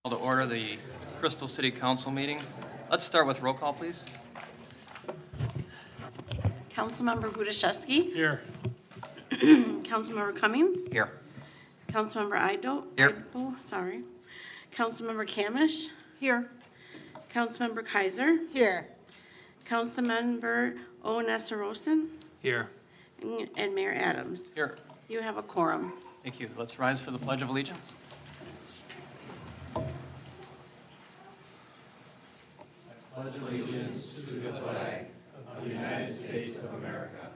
To order the Crystal City Council meeting. Let's start with roll call, please. Councilmember Budaszewski. Here. Councilmember Cummings. Here. Councilmember Ido. Here. Sorry. Councilmember Kamish. Here. Councilmember Kaiser. Here. Councilmember Onesarosin. Here. And Mayor Adams. Here. You have a quorum. Thank you. Let's rise for the Pledge of Allegiance. Pledge allegiance to the flag of the United States of America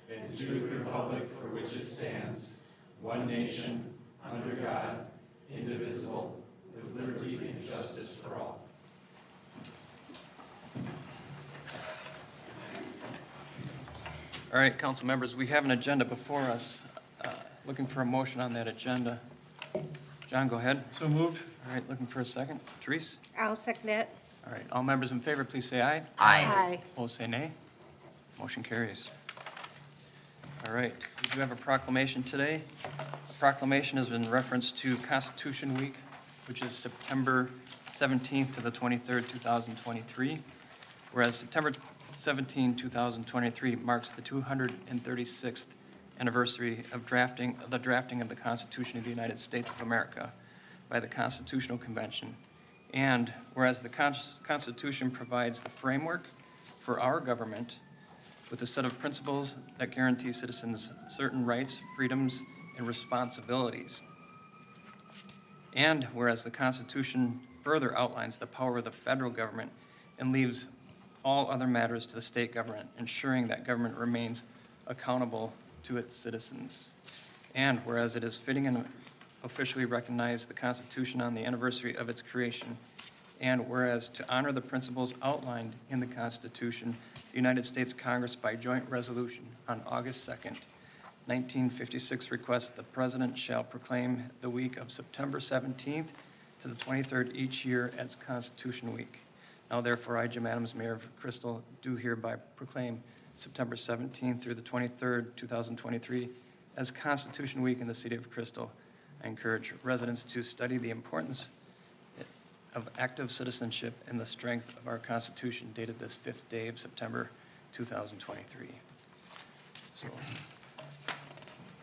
and to the republic for which it stands, one nation, under God, indivisible, with liberty and justice for all. All right, council members, we have an agenda before us. Looking for a motion on that agenda. John, go ahead. So moved. All right, looking for a second. Therese? I'll second that. All right, all members in favor, please say aye. Aye. Opposed, say nay. Motion carries. All right, we do have a proclamation today. A proclamation is in reference to Constitution Week, which is September 17th to the 23rd, 2023. Whereas September 17, 2023 marks the 236th anniversary of the drafting of the Constitution of the United States of America by the Constitutional Convention. And whereas the Constitution provides the framework for our government with a set of principles that guarantee citizens certain rights, freedoms, and responsibilities. And whereas the Constitution further outlines the power of the federal government and leaves all other matters to the state government, ensuring that government remains accountable to its citizens. And whereas it is fitting and officially recognize the Constitution on the anniversary of its creation, and whereas to honor the principles outlined in the Constitution, the United States Congress by joint resolution on August 2nd, 1956 requests the President shall proclaim the week of September 17th to the 23rd each year as Constitution Week. Now therefore, I, Jim Adams, Mayor of Crystal, do hereby proclaim September 17th through the 23rd, 2023 as Constitution Week in the city of Crystal. I encourage residents to study the importance of active citizenship and the strength of our Constitution, dated this 5th day of September 2023. So,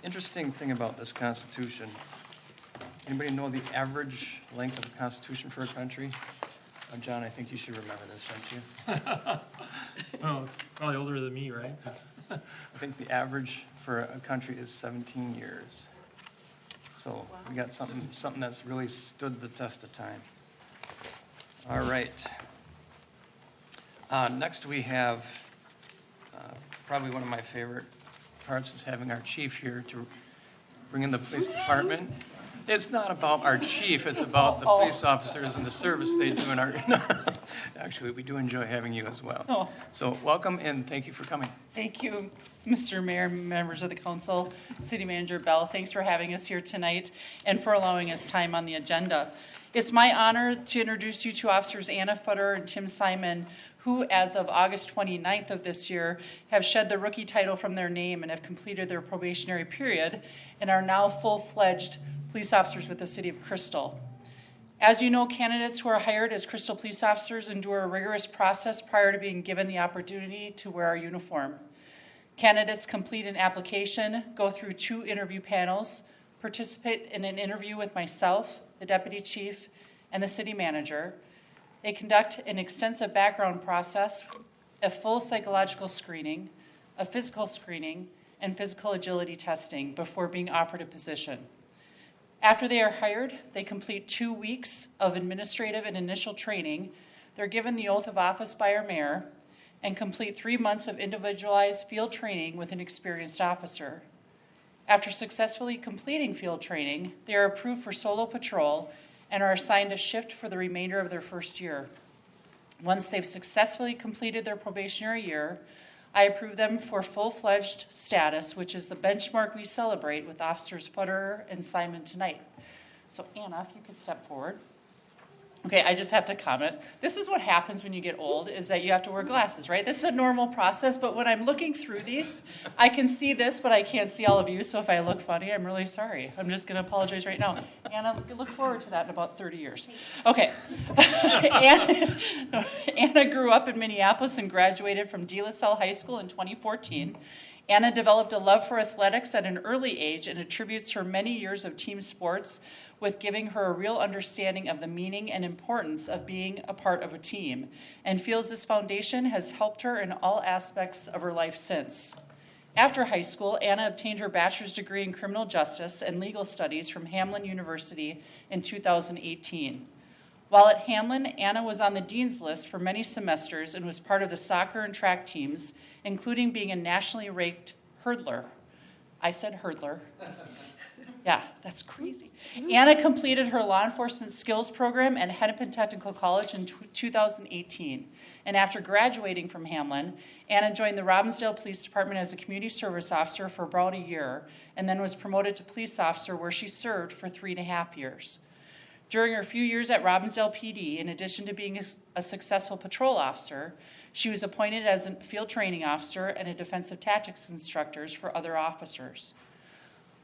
interesting thing about this Constitution. Anybody know the average length of a Constitution for a country? John, I think you should remember this, don't you? Oh, it's probably older than me, right? I think the average for a country is 17 years. So we got something that's really stood the test of time. All right. Next we have probably one of my favorite parts is having our chief here to bring in the police department. It's not about our chief, it's about the police officers and the service they do in our... Actually, we do enjoy having you as well. Oh. So welcome and thank you for coming. Thank you, Mr. Mayor, members of the council, City Manager Bell. Thanks for having us here tonight and for allowing us time on the agenda. It's my honor to introduce you to Officers Anna Futterer and Tim Simon, who, as of August 29th of this year, have shed the rookie title from their name and have completed their probationary period and are now full-fledged police officers with the City of Crystal. As you know, candidates who are hired as Crystal police officers endure a rigorous process prior to being given the opportunity to wear our uniform. Candidates complete an application, go through 2 interview panels, participate in an interview with myself, the Deputy Chief, and the City Manager. They conduct an extensive background process, a full psychological screening, a physical screening, and physical agility testing before being offered a position. After they are hired, they complete 2 weeks of administrative and initial training. They're given the oath of office by our mayor and complete 3 months of individualized field training with an experienced officer. After successfully completing field training, they are approved for solo patrol and are assigned a shift for the remainder of their first year. Once they've successfully completed their probationary year, I approve them for full-fledged status, which is the benchmark we celebrate with Officers Futterer and Simon tonight. So Anna, if you could step forward. Okay, I just have to comment. This is what happens when you get old, is that you have to wear glasses, right? This is a normal process, but when I'm looking through these, I can see this, but I can't see all of you, so if I look funny, I'm really sorry. I'm just gonna apologize right now. Anna, look forward to that in about 30 years. Okay. Anna grew up in Minneapolis and graduated from De La Salle High School in 2014. Anna developed a love for athletics at an early age and attributes her many years of team sports with giving her a real understanding of the meaning and importance of being a part of a team, and feels this foundation has helped her in all aspects of her life since. After high school, Anna obtained her bachelor's degree in criminal justice and legal studies from Hamline University in 2018. While at Hamline, Anna was on the dean's list for many semesters and was part of the soccer and track teams, including being a nationally ranked hurdler. I said hurdler. Yeah, that's crazy. Anna completed her law enforcement skills program at Hennepin Technical College in 2018. And after graduating from Hamline, Anna joined the Robbinsdale Police Department as a community service officer for about a year, and then was promoted to police officer, where she served for 3.5 years. During her few years at Robbinsdale PD, in addition to being a successful patrol officer, she was appointed as a field training officer and a defensive tactics instructor for other officers.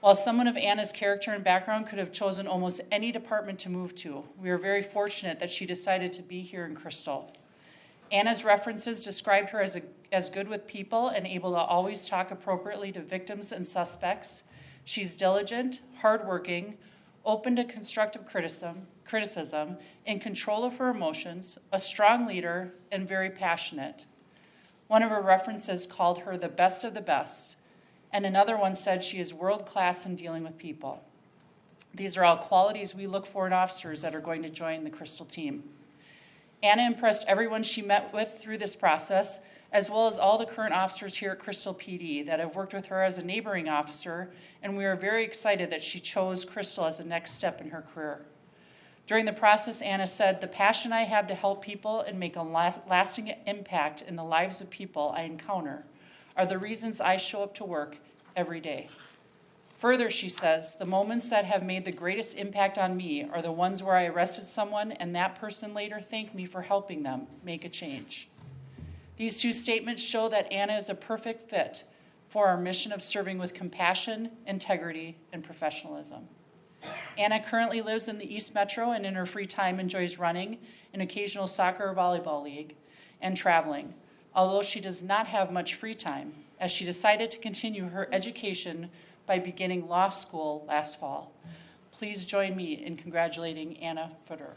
While someone of Anna's character and background could have chosen almost any department to move to, we are very fortunate that she decided to be here in Crystal. Anna's references described her as good with people and able to always talk appropriately to victims and suspects. She's diligent, hardworking, open to constructive criticism, in control of her emotions, a strong leader, and very passionate. One of her references called her the best of the best, and another one said she is world-class in dealing with people. These are all qualities we look for in officers that are going to join the Crystal team. Anna impressed everyone she met with through this process, as well as all the current officers here at Crystal PD that have worked with her as a neighboring officer, and we are very excited that she chose Crystal as the next step in her career. During the process, Anna said, "The passion I have to help people and make a lasting impact in the lives of people I encounter are the reasons I show up to work every day." Further, she says, "The moments that have made the greatest impact on me are the ones where I arrested someone and that person later thanked me for helping them make a change." These two statements show that Anna is a perfect fit for our mission of serving with compassion, integrity, and professionalism. Anna currently lives in the East Metro and in her free time enjoys running, an occasional soccer or volleyball league, and traveling, although she does not have much free time, as she decided to continue her education by beginning law school last fall. Please join me in congratulating Anna Futterer.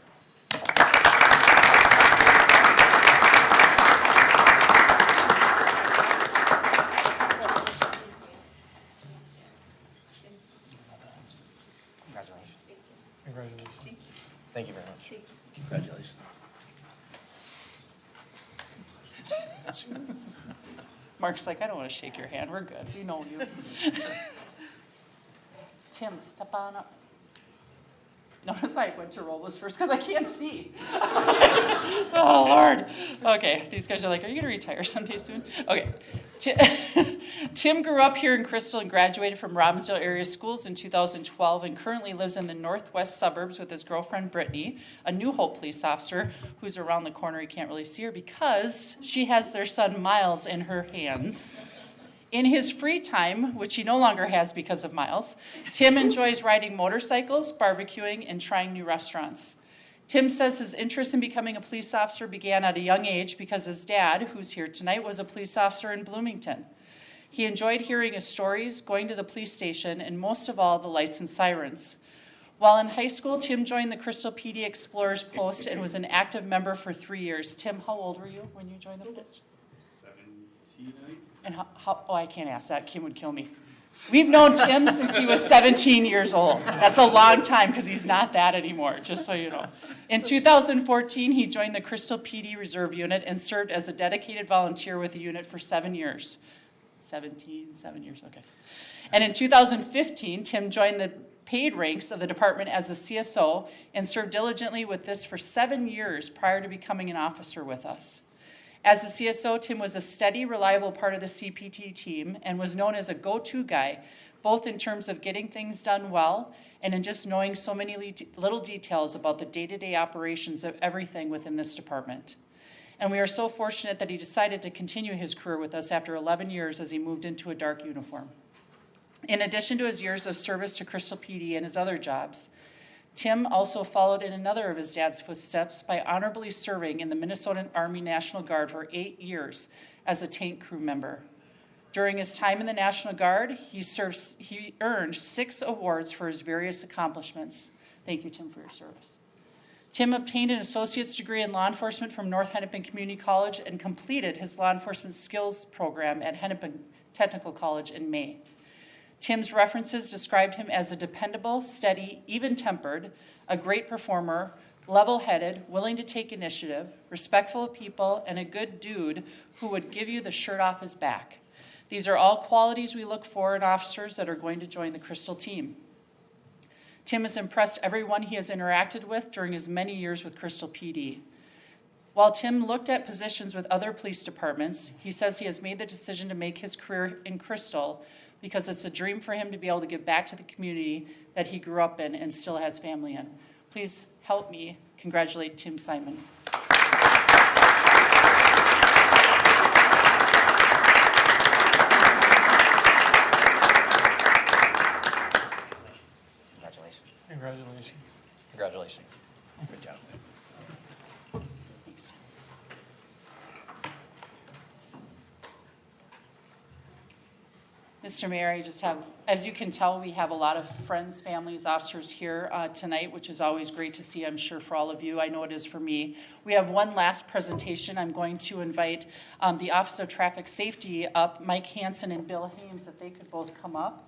Congratulations. Thank you very much. Congratulations. Mark's like, "I don't want to shake your hand. We're good. We know you." Tim, step on up. Notice I went to Robles first because I can't see. Oh, Lord. Okay, these guys are like, "Are you going to retire someday soon?" Okay. Tim grew up here in Crystal and graduated from Robbinsdale area schools in 2012 and currently lives in the northwest suburbs with his girlfriend, Brittany, a New Hope police officer who's around the corner. You can't really see her because she has their son, Miles, in her hands. In his free time, which he no longer has because of Miles, Tim enjoys riding motorcycles, barbecuing, and trying new restaurants. Tim says his interest in becoming a police officer began at a young age because his dad, who's here tonight, was a police officer in Bloomington. He enjoyed hearing his stories, going to the police station, and most of all, the lights and sirens. While in high school, Tim joined the Crystal PD Explorers Post and was an active member for 3 years. Tim, how old were you when you joined the post? 17, I think. And oh, I can't ask that. Kim would kill me. We've known Tim since he was 17 years old. That's a long time because he's not that anymore, just so you know. In 2014, he joined the Crystal PD Reserve Unit and served as a dedicated volunteer with the unit for 7 years. 7 years, okay. And in 2015, Tim joined the paid ranks of the department as a CSO and served diligently with this for 7 years prior to becoming an officer with us. As a CSO, Tim was a steady, reliable part of the CPT team and was known as a go-to guy, both in terms of getting things done well and in just knowing so many little details about the day-to-day operations of everything within this department. And we are so fortunate that he decided to continue his career with us after 11 years as he moved into a dark uniform. In addition to his years of service to Crystal PD and his other jobs, Tim also followed in another of his dad's footsteps by honorably serving in the Minnesota Army National Guard for 8 years as a tank crew member. During his time in the National Guard, he earned 6 awards for his various accomplishments. Thank you, Tim, for your service. Tim obtained an associate's degree in law enforcement from North Hennepin Community College and completed his law enforcement skills program at Hennepin Technical College in May. Tim's references described him as a dependable, steady, even-tempered, a great performer, level-headed, willing to take initiative, respectful of people, and a good dude who would give you the shirt off his back. These are all qualities we look for in officers that are going to join the Crystal team. Tim has impressed everyone he has interacted with during his many years with Crystal PD. While Tim looked at positions with other police departments, he says he has made the decision to make his career in Crystal because it's a dream for him to be able to give back to the community that he grew up in and still has family in. Please help me congratulate Tim Simon. Congratulations. Congratulations. Good job. Thanks. Mr. Mayor, I just have, as you can tell, we have a lot of friends, families, officers here tonight, which is always great to see, I'm sure, for all of you. I know it is for me. We have one last presentation. I'm going to invite the Office of Traffic Safety up, Mike Hansen and Bill Hames, if they could both come up.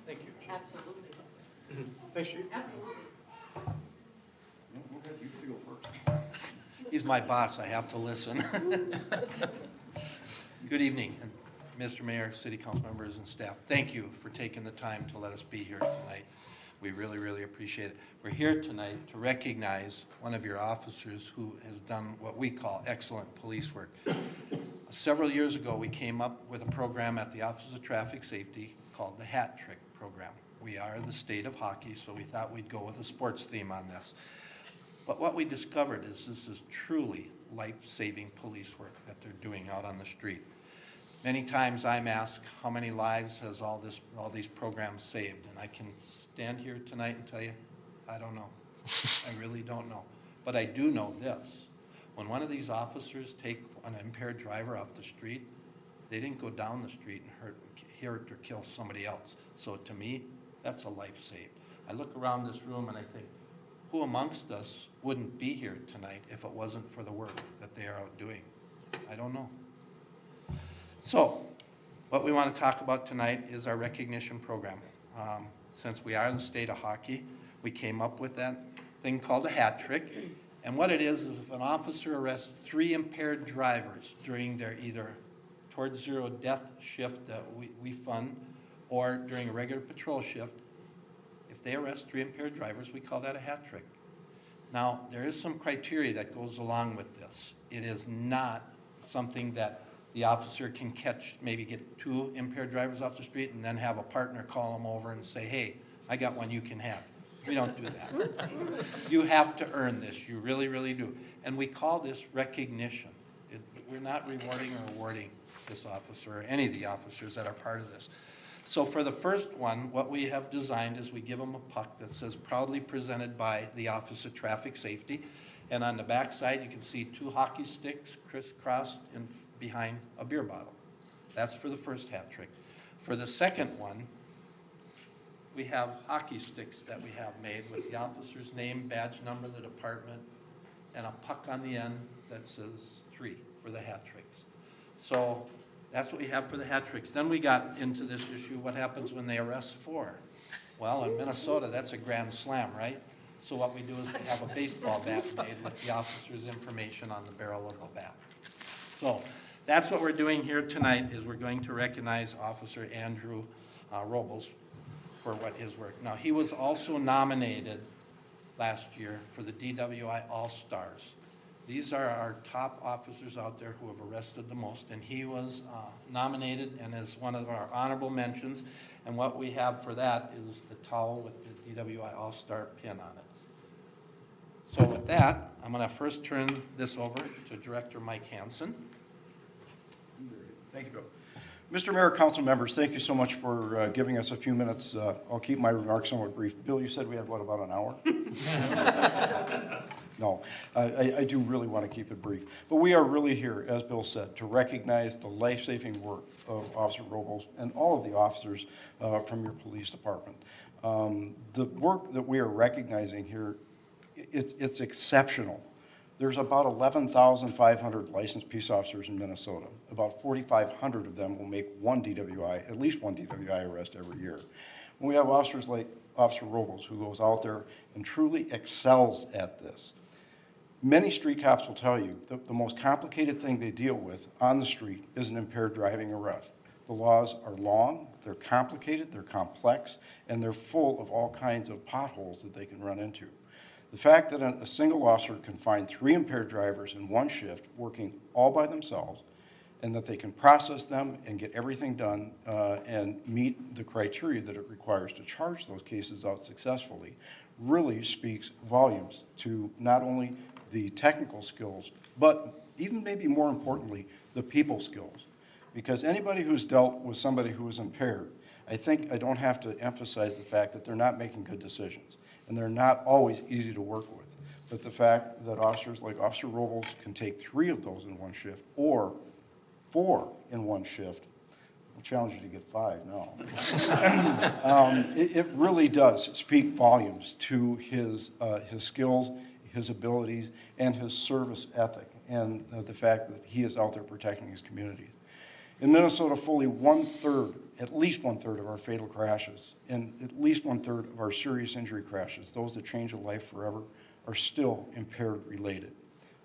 Thank you. Absolutely. Thanks, Chief. Absolutely. He's my boss, I have to listen. Good evening, and Mr. Mayor, City Council members, and staff. Thank you for taking the time to let us be here tonight. We really, really appreciate it. We're here tonight to recognize one of your officers who has done what we call excellent police work. Several years ago, we came up with a program at the Office of Traffic Safety called the Hat Trick Program. We are the state of hockey, so we thought we'd go with a sports theme on this. But what we discovered is this is truly life-saving police work that they're doing out on the street. Many times I'm asked, how many lives has all these programs saved? And I can stand here tonight and tell you, I don't know. I really don't know. But I do know this. When one of these officers take an impaired driver off the street, they didn't go down the street and hurt or kill somebody else. So to me, that's a life saved. I look around this room and I think, who amongst us wouldn't be here tonight if it wasn't for the work that they are out doing? I don't know. So what we want to talk about tonight is our recognition program. Since we are the state of hockey, we came up with that thing called a hat trick. And what it is if an officer arrests 3 impaired drivers during their either towards zero death shift that we fund or during a regular patrol shift, if they arrest 3 impaired drivers, we call that a hat trick. Now, there is some criteria that goes along with this. It is not something that the officer can catch, maybe get 2 impaired drivers off the street and then have a partner call them over and say, hey, I got one you can have. We don't do that. You have to earn this. You really, really do. And we call this recognition. We're not rewarding or awarding this officer or any of the officers that are part of this. So for the first one, what we have designed is we give them a puck that says proudly presented by the Office of Traffic Safety. And on the back side, you can see 2 hockey sticks crisscrossed in behind a beer bottle. That's for the first hat trick. For the second one, we have hockey sticks that we have made with the officer's name, badge number, the department, and a puck on the end that says 3 for the hat tricks. So that's what we have for the hat tricks. Then we got into this issue, what happens when they arrest 4? Well, in Minnesota, that's a grand slam, right? So what we do is we have a baseball bat made with the officer's information on the barrel of the bat. So that's what we're doing here tonight, is we're going to recognize Officer Andrew Robles for what his work. Now, he was also nominated last year for the DWI All-Stars. These are our top officers out there who have arrested the most, and he was nominated and is one of our honorable mentions. And what we have for that is the towel with the DWI All-Star pin on it. So with that, I'm going to first turn this over to Director Mike Hansen. Thank you, Bill. Mr. Mayor, council members, thank you so much for giving us a few minutes. I'll keep my remarks somewhat brief. Bill, you said we had, what, about an hour? No, I do really want to keep it brief. But we are really here, as Bill said, to recognize the life-saving work of Officer Robles and all of the officers from your police department. The work that we are recognizing here, it's exceptional. There's about 11,500 licensed peace officers in Minnesota. About 4,500 of them will make one DWI, at least one DWI arrest every year. When we have officers like Officer Robles, who goes out there and truly excels at this. Many street cops will tell you that the most complicated thing they deal with on the street is an impaired driving arrest. The laws are long, they're complicated, they're complex, and they're full of all kinds of potholes that they can run into. The fact that a single officer can find 3 impaired drivers in one shift working all by themselves, and that they can process them and get everything done and meet the criteria that it requires to charge those cases out successfully, really speaks volumes to not only the technical skills, but even maybe more importantly, the people skills. Because anybody who's dealt with somebody who is impaired, I think I don't have to emphasize the fact that they're not making good decisions. And they're not always easy to work with. But the fact that officers like Officer Robles can take 3 of those in one shift, or 4 in one shift, I'll challenge you to get 5 now. It really does speak volumes to his skills, his abilities, and his service ethic, and the fact that he is out there protecting his communities. In Minnesota, fully 1/3, at least 1/3 of our fatal crashes, and at least 1/3 of our serious injury crashes, those that change a life forever, are still impaired related.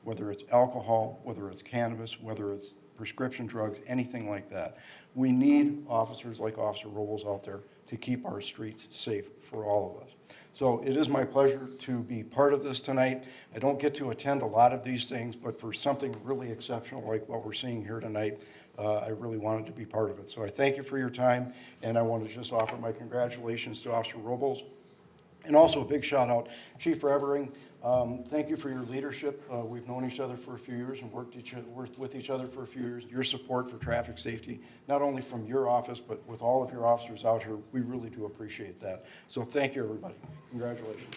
Whether it's alcohol, whether it's cannabis, whether it's prescription drugs, anything like that. We need officers like Officer Robles out there to keep our streets safe for all of us. So it is my pleasure to be part of this tonight. I don't get to attend a lot of these things, but for something really exceptional like what we're seeing here tonight, I really wanted to be part of it. So I thank you for your time, and I want to just offer my congratulations to Officer Robles. And also a big shout out, Chief Revering. Thank you for your leadership. We've known each other for a few years and worked with each other for a few years. Your support for traffic safety, not only from your office, but with all of your officers out here, we really do appreciate that. So thank you, everybody. Congratulations.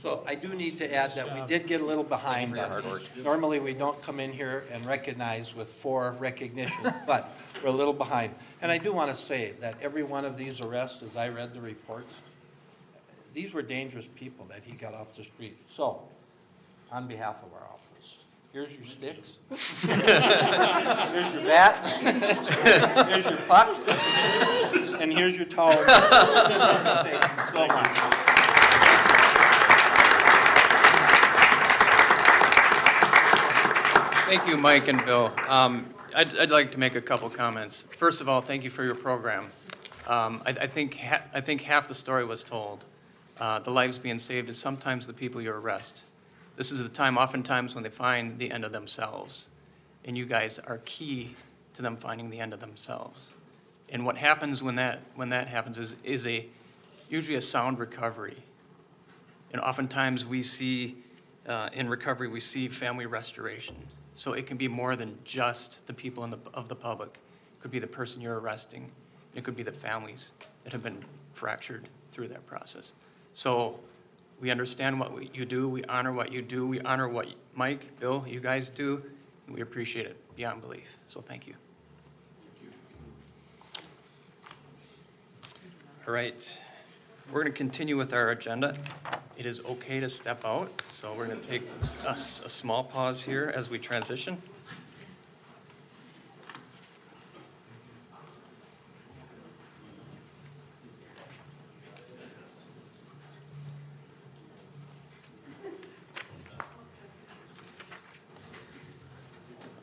So I do need to add that we did get a little behind on this. Normally, we don't come in here and recognize with 4 recognitions, but we're a little behind. And I do want to say that every one of these arrests, as I read the reports, these were dangerous people that he got off the street. So, on behalf of our office, here's your sticks. Here's your bat. Here's your puck. And here's your towel. Thank you so much. Thank you, Mike and Bill. I'd like to make a couple comments. First of all, thank you for your program. I think half the story was told. The lives being saved is sometimes the people you arrest. This is the time, oftentimes, when they find the end of themselves. And you guys are key to them finding the end of themselves. And what happens when that happens is usually a sound recovery. And oftentimes we see, in recovery, we see family restoration. So it can be more than just the people of the public. It could be the person you're arresting. It could be the families that have been fractured through that process. So we understand what you do. We honor what you do. We honor what Mike, Bill, you guys do. And we appreciate it beyond belief. So thank you. All right. We're going to continue with our agenda. It is okay to step out, so we're going to take a small pause here as we transition.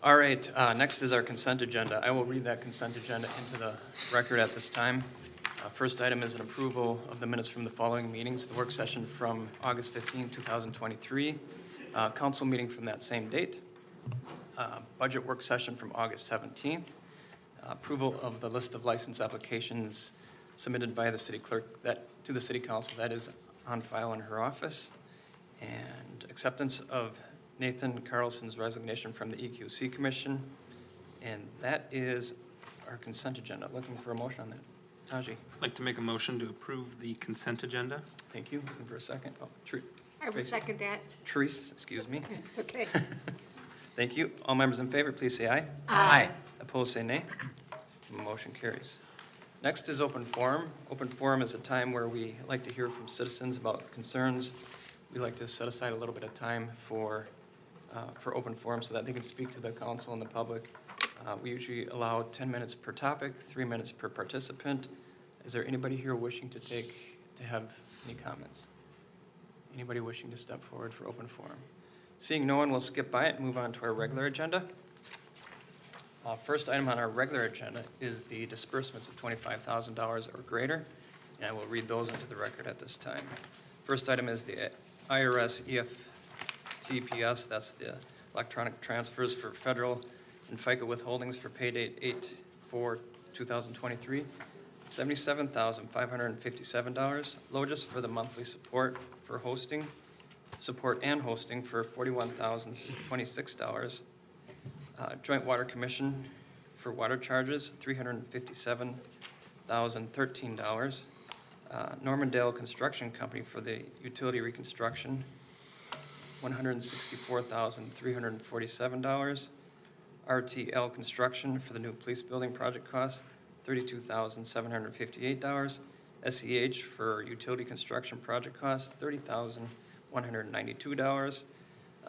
All right, next is our consent agenda. I will read that consent agenda into the record at this time. First item is an approval of the minutes from the following meetings: the work session from August 15, 2023, council meeting from that same date, budget work session from August 17th, approval of the list of license applications submitted by the city clerk to the city council that is on file in her office, and acceptance of Nathan Carlson's resignation from the EQC Commission. And that is our consent agenda. Looking for a motion on that. Taji, I'd like to make a motion to approve the consent agenda. thank you. Looking for a second. Oh, I will second that. Therese, excuse me. It's okay. Thank you. All members in favor, please say aye. Aye. Opposed, say nay. Motion carries. Next is open forum. Open forum is a time where we like to hear from citizens about concerns. We like to set aside a little bit of time for open forum so that they can speak to the council and the public. We usually allow 10 minutes per topic, 3 minutes per participant. Is there anybody here wishing to have any comments? Anybody wishing to step forward for open forum? Seeing no one, we'll skip by it and move on to our regular agenda. First item on our regular agenda is the disbursements of $25,000 or greater, and I will read those into the record at this time. First item is the IRS EFTPS, that's the electronic transfers for federal and FICA withholdings for pay date 8/4/2023, $77,557. Logis for the monthly support and hosting for $41,026. Joint Water Commission for water charges, $357,013. Normandale Construction Company for the utility reconstruction, $164,347. RTL Construction for the new police building project costs, $32,758. SEH for utility construction project costs, $30,192.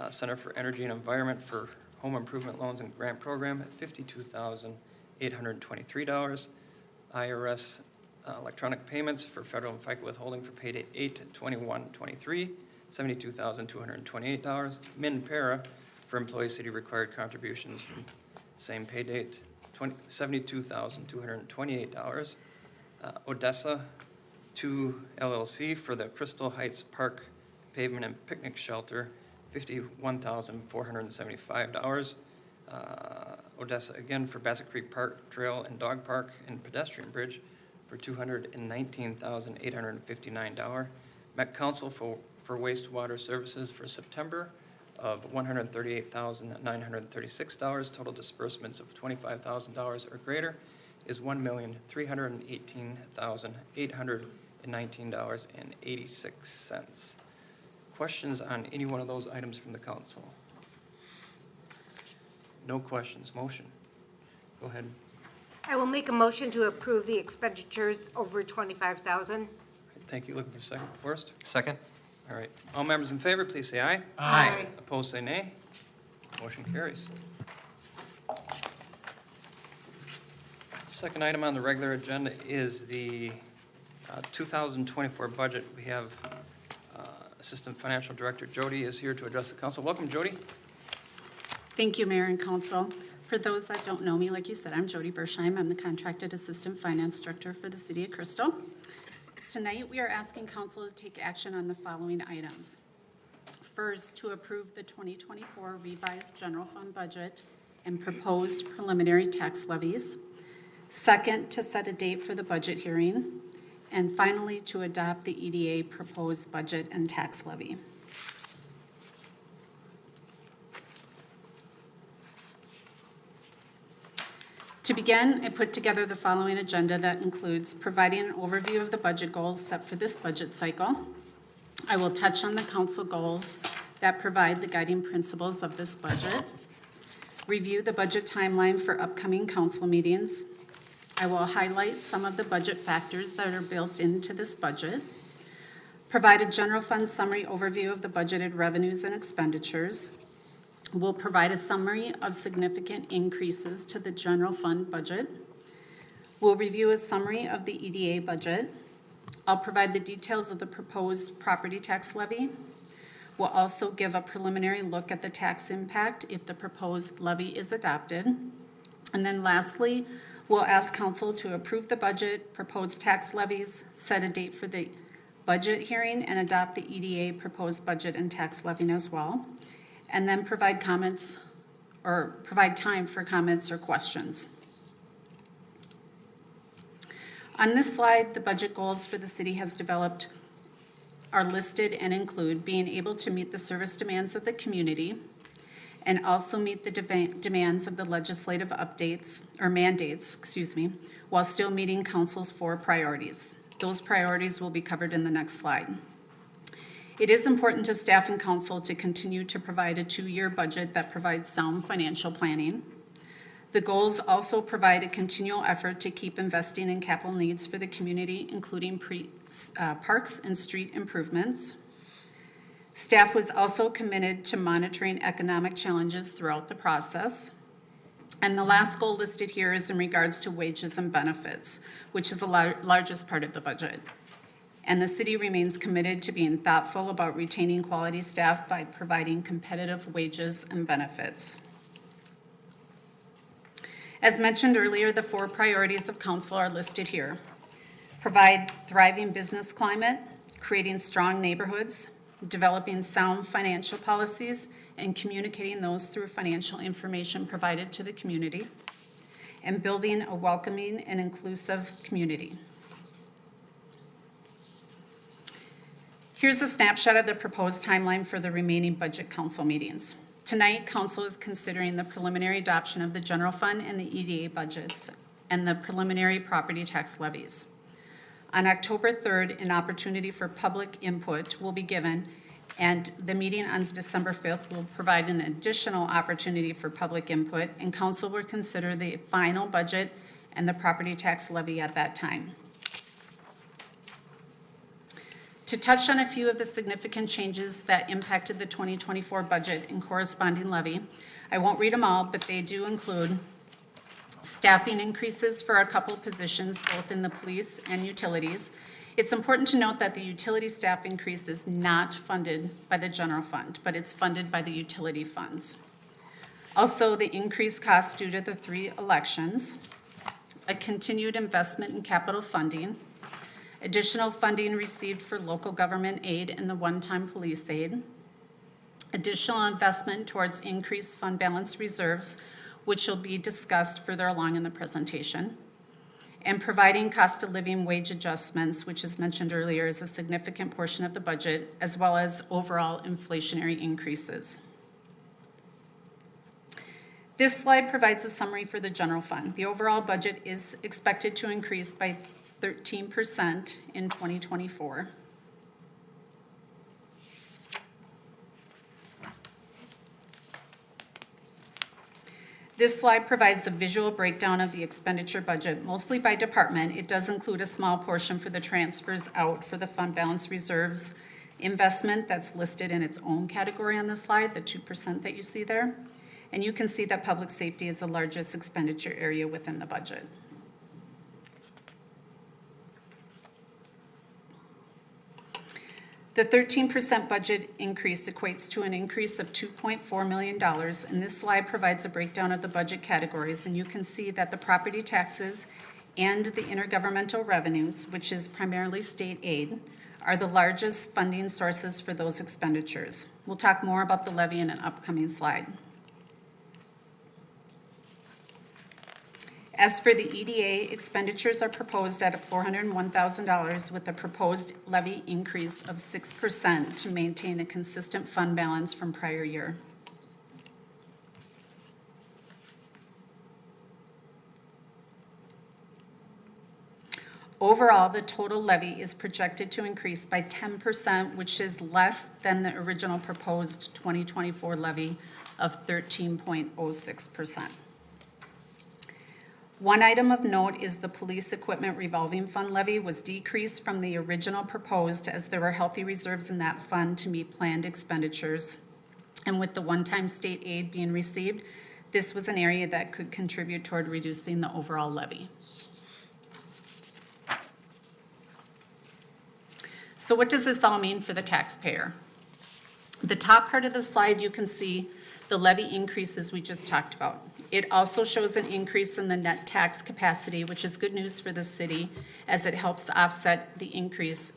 Center for Energy and Environment for home improvement loans and grant program at $52,823. IRS electronic payments for federal and FICA withholding for pay date 8/21/23, $72,228. Min-Para for employee city required contributions from same pay date, $72,228. Odessa 2 LLC for the Crystal Heights Park pavement and picnic shelter, $51,475. Odessa again for Bassett Creek Park Trail and Dog Park and pedestrian bridge for $219,859. Met Council for wastewater services for September of $138,936. Total disbursements of $25,000 or greater is $1,318,819.86. Questions on any one of those items from the council? No questions. Motion. Go ahead. I will make a motion to approve the expenditures over $25,000. Thank you. Looking for a second first? Second. All right. All members in favor, please say aye. Aye. Opposed, say nay. Motion carries. Second item on the regular agenda is the 2024 budget. We have Assistant Financial Director Jody is here to address the council. Welcome, Jody. Thank you, Mayor and Council. For those that don't know me, like you said, I'm Jody Bersheim. I'm the Contracted Assistant Finance Director for the City of Crystal. Tonight, we are asking Council to take action on the following items. First, to approve the 2024 revised general fund budget and proposed preliminary tax levies. Second, to set a date for the budget hearing. And finally, to adopt the EDA proposed budget and tax levy. To begin, I put together the following agenda that includes providing an overview of the budget goals set for this budget cycle. I will touch on the council goals that provide the guiding principles of this budget, review the budget timeline for upcoming council meetings. I will highlight some of the budget factors that are built into this budget, provide a general fund summary overview of the budgeted revenues and expenditures. We'll provide a summary of significant increases to the general fund budget. We'll review a summary of the EDA budget. I'll provide the details of the proposed property tax levy. We'll also give a preliminary look at the tax impact if the proposed levy is adopted. And then lastly, we'll ask council to approve the budget, proposed tax levies, set a date for the budget hearing, and adopt the EDA proposed budget and tax levy as well. And then provide comments or provide time for comments or questions. On this slide, the budget goals for the city has developed are listed and include being able to meet the service demands of the community and also meet the demands of the legislative updates or mandates, while still meeting council's 4 priorities. Those priorities will be covered in the next slide. It is important to staff and council to continue to provide a 2-year budget that provides sound financial planning. The goals also provide a continual effort to keep investing in capital needs for the community, including parks and street improvements. Staff was also committed to monitoring economic challenges throughout the process. And the last goal listed here is in regards to wages and benefits, which is the largest part of the budget. And the city remains committed to being thoughtful about retaining quality staff by providing competitive wages and benefits. As mentioned earlier, the 4 priorities of council are listed here. Provide thriving business climate, creating strong neighborhoods, developing sound financial policies, and communicating those through financial information provided to the community, and building a welcoming and inclusive community. Here's a snapshot of the proposed timeline for the remaining budget council meetings. Tonight, council is considering the preliminary adoption of the general fund and the EDA budgets and the preliminary property tax levies. On October 3rd, an opportunity for public input will be given, and the meeting on December 5th will provide an additional opportunity for public input, and council will consider the final budget and the property tax levy at that time. To touch on a few of the significant changes that impacted the 2024 budget and corresponding levy, I won't read them all, but they do include staffing increases for a couple positions, both in the police and utilities. It's important to note that the utility staff increase is not funded by the general fund, but it's funded by the utility funds. Also, the increased costs due to the 3 elections, a continued investment in capital funding, additional funding received for local government aid and the one-time police aid, additional investment towards increased fund balance reserves, which will be discussed further along in the presentation, and providing cost of living wage adjustments, which as mentioned earlier is a significant portion of the budget, as well as overall inflationary increases. This slide provides a summary for the general fund. The overall budget is expected to increase by 13% in 2024. This slide provides a visual breakdown of the expenditure budget, mostly by department. It does include a small portion for the transfers out for the fund balance reserves investment that's listed in its own category on the slide, the 2% that you see there. And you can see that public safety is the largest expenditure area within the budget. The 13% budget increase equates to an increase of $2.4 million, and this slide provides a breakdown of the budget categories, and you can see that the property taxes and the intergovernmental revenues, which is primarily state aid, are the largest funding sources for those expenditures. We'll talk more about the levy in an upcoming slide. As for the EDA, expenditures are proposed at $401,000 with a proposed levy increase of 6% to maintain a consistent fund balance from prior year. Overall, the total levy is projected to increase by 10%, which is less than the original proposed 2024 levy of 13.06%. One item of note is the police equipment revolving fund levy was decreased from the original proposed as there were healthy reserves in that fund to meet planned expenditures. And with the one-time state aid being received, this was an area that could contribute toward reducing the overall levy. So what does this all mean for the taxpayer? The top part of the slide, you can see the levy increases we just talked about. It also shows an increase in the net tax capacity, which is good news for the city as it helps offset the increase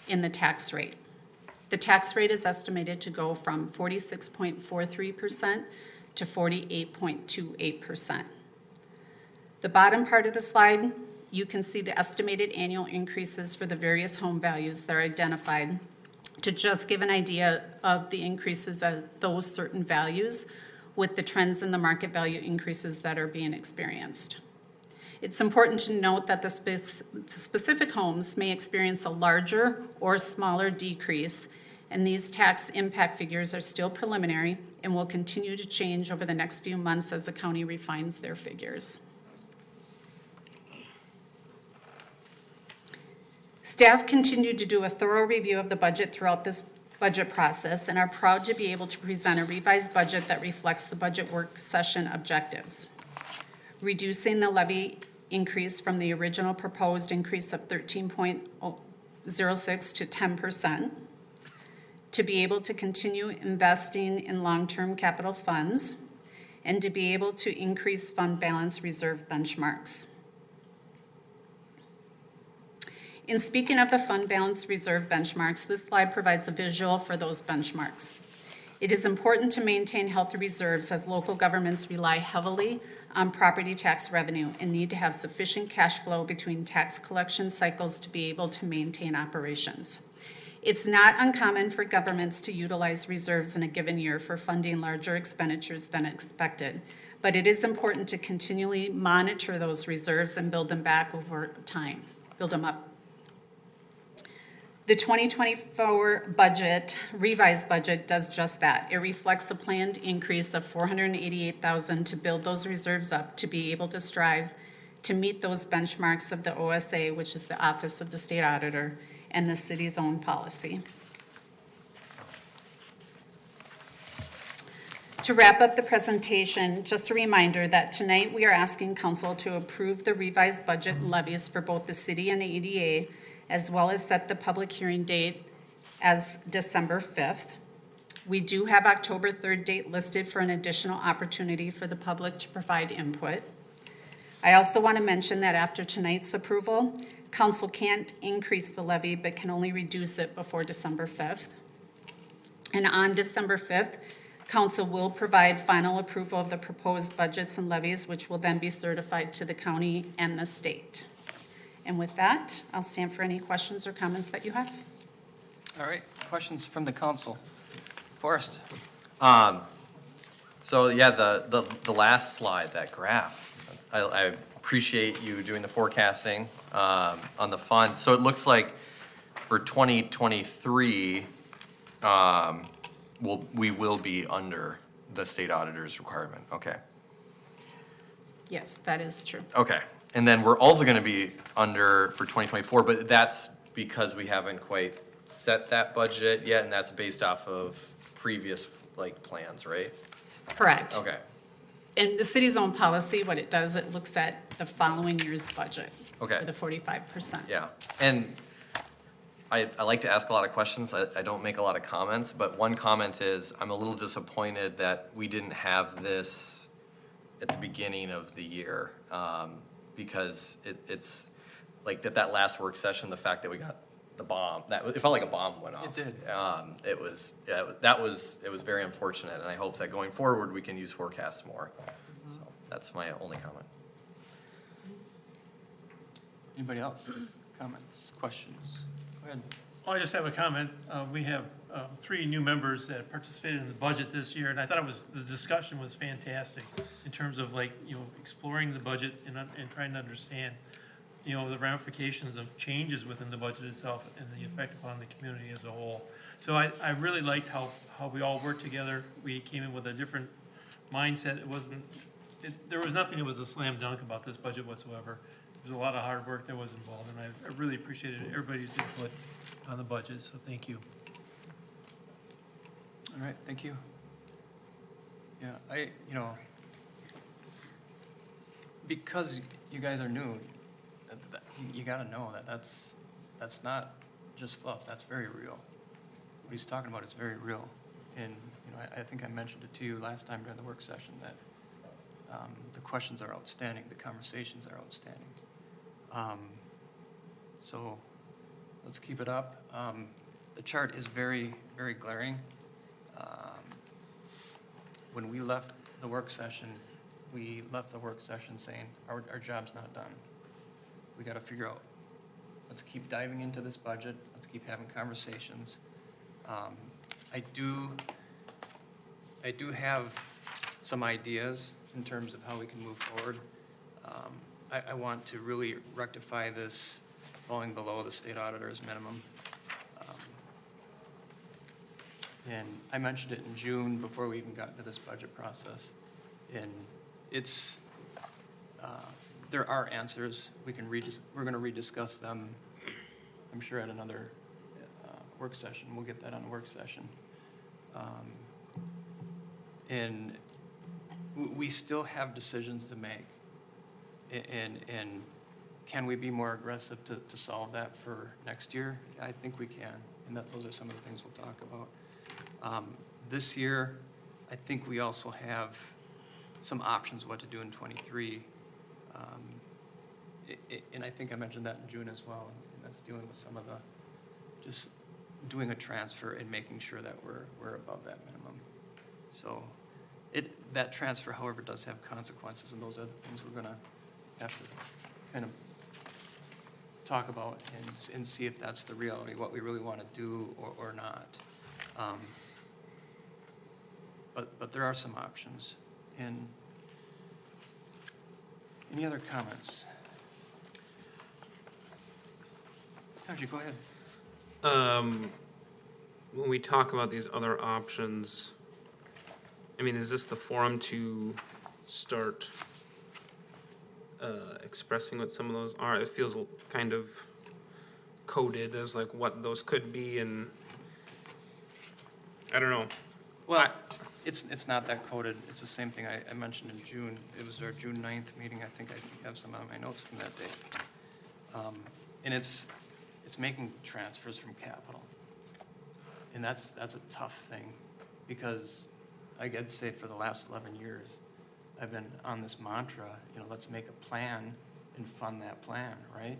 in the tax rate. The tax rate is estimated to go from 46.43% to 48.28%. The bottom part of the slide, you can see the estimated annual increases for the various home values that are identified to just give an idea of the increases of those certain values with the trends in the market value increases that are being experienced. It's important to note that the specific homes may experience a larger or smaller decrease, and these tax impact figures are still preliminary and will continue to change over the next few months as the county refines their figures. Staff continue to do a thorough review of the budget throughout this budget process and are proud to be able to present a revised budget that reflects the budget work session objectives. Reducing the levy increase from the original proposed increase of 13.06 to 10%, to be able to continue investing in long-term capital funds, and to be able to increase fund balance reserve benchmarks. In speaking of the fund balance reserve benchmarks, this slide provides a visual for those benchmarks. It is important to maintain healthy reserves as local governments rely heavily on property tax revenue and need to have sufficient cash flow between tax collection cycles to be able to maintain operations. It's not uncommon for governments to utilize reserves in a given year for funding larger expenditures than expected, but it is important to continually monitor those reserves and build them back over time, build them up. The 2024 budget, revised budget, does just that. It reflects the planned increase of $488,000 to build those reserves up to be able to strive to meet those benchmarks of the OSA, which is the Office of the State Auditor, and the city's own policy. To wrap up the presentation, just a reminder that tonight we are asking council to approve the revised budget levies for both the city and ADA, as well as set the public hearing date as December 5th. We do have October 3rd date listed for an additional opportunity for the public to provide input. I also want to mention that after tonight's approval, council can't increase the levy but can only reduce it before December 5th. And on December 5th, council will provide final approval of the proposed budgets and levies, which will then be certified to the county and the state. And with that, I'll stand for any questions or comments that you have. All right, questions from the council? Forrest? So yeah, the last slide, that graph, I appreciate you doing the forecasting on the fund. So it looks like for 2023, we will be under the state auditor's requirement. Okay. Yes, that is true. Okay. And then we're also going to be under for 2024, but that's because we haven't quite set that budget yet, and that's based off of previous plans, right? Correct. Okay. And the city's own policy, what it does, it looks at the following year's budget. Okay. For the 45%. Yeah. And I like to ask a lot of questions. I don't make a lot of comments, but one comment is I'm a little disappointed that we didn't have this at the beginning of the year. Because it's like that last work session, the fact that we got the bomb, it felt like a bomb went off. It did. It was very unfortunate, and I hope that going forward we can use forecasts more. So that's my only comment. Anybody else? Comments, questions? Go ahead. I just have a comment. We have 3 new members that participated in the budget this year, and I thought the discussion was fantastic in terms of exploring the budget and trying to understand, the ramifications of changes within the budget itself and the effect upon the community as a whole. So I really liked how we all worked together. We came in with a different mindset. There was nothing that was a slam dunk about this budget whatsoever. There was a lot of hard work that was involved, and I really appreciated everybody's input on the budget, so thank you. All right, thank you. Yeah, because you guys are new, you gotta know that that's not just fluff, that's very real. What he's talking about is very real. And, I think I mentioned it to you last time during the work session that the questions are outstanding, the conversations are outstanding. So let's keep it up. The chart is very, very glaring. When we left the work session, saying, our job's not done. We got to figure out, let's keep diving into this budget. Let's keep having conversations. I do have some ideas in terms of how we can move forward. I want to really rectify this falling below the state auditor's minimum. And I mentioned it in June before we even got into this budget process. And it's, there are answers. We're going to rediscuss them, I'm sure, at another work session. We'll get that on a work session. And we still have decisions to make. And can we be more aggressive to solve that for next year? I think we can. And those are some of the things we'll talk about. This year, I think we also have some options what to do in '23. And I think I mentioned that in June as well. And that's dealing with some of the, just doing a transfer and making sure that we're above that minimum. So that transfer, however, does have consequences, and those are the things we're going to have to kind of talk about and see if that's the reality, what we really want to do or not. But there are some options. And any other comments? Taji, go ahead. When we talk about these other options, I mean, is this the forum to start expressing what some of those are? It feels kind of coded as like what those could be, and I don't know. Well, it's not that coded. It's the same thing I mentioned in June. It was our June 9th meeting. I think I have some of my notes from that day. And it's making transfers from capital. And that's a tough thing, because I'd say for the last 11 years, I've been on this mantra, let's make a plan and fund that plan, right?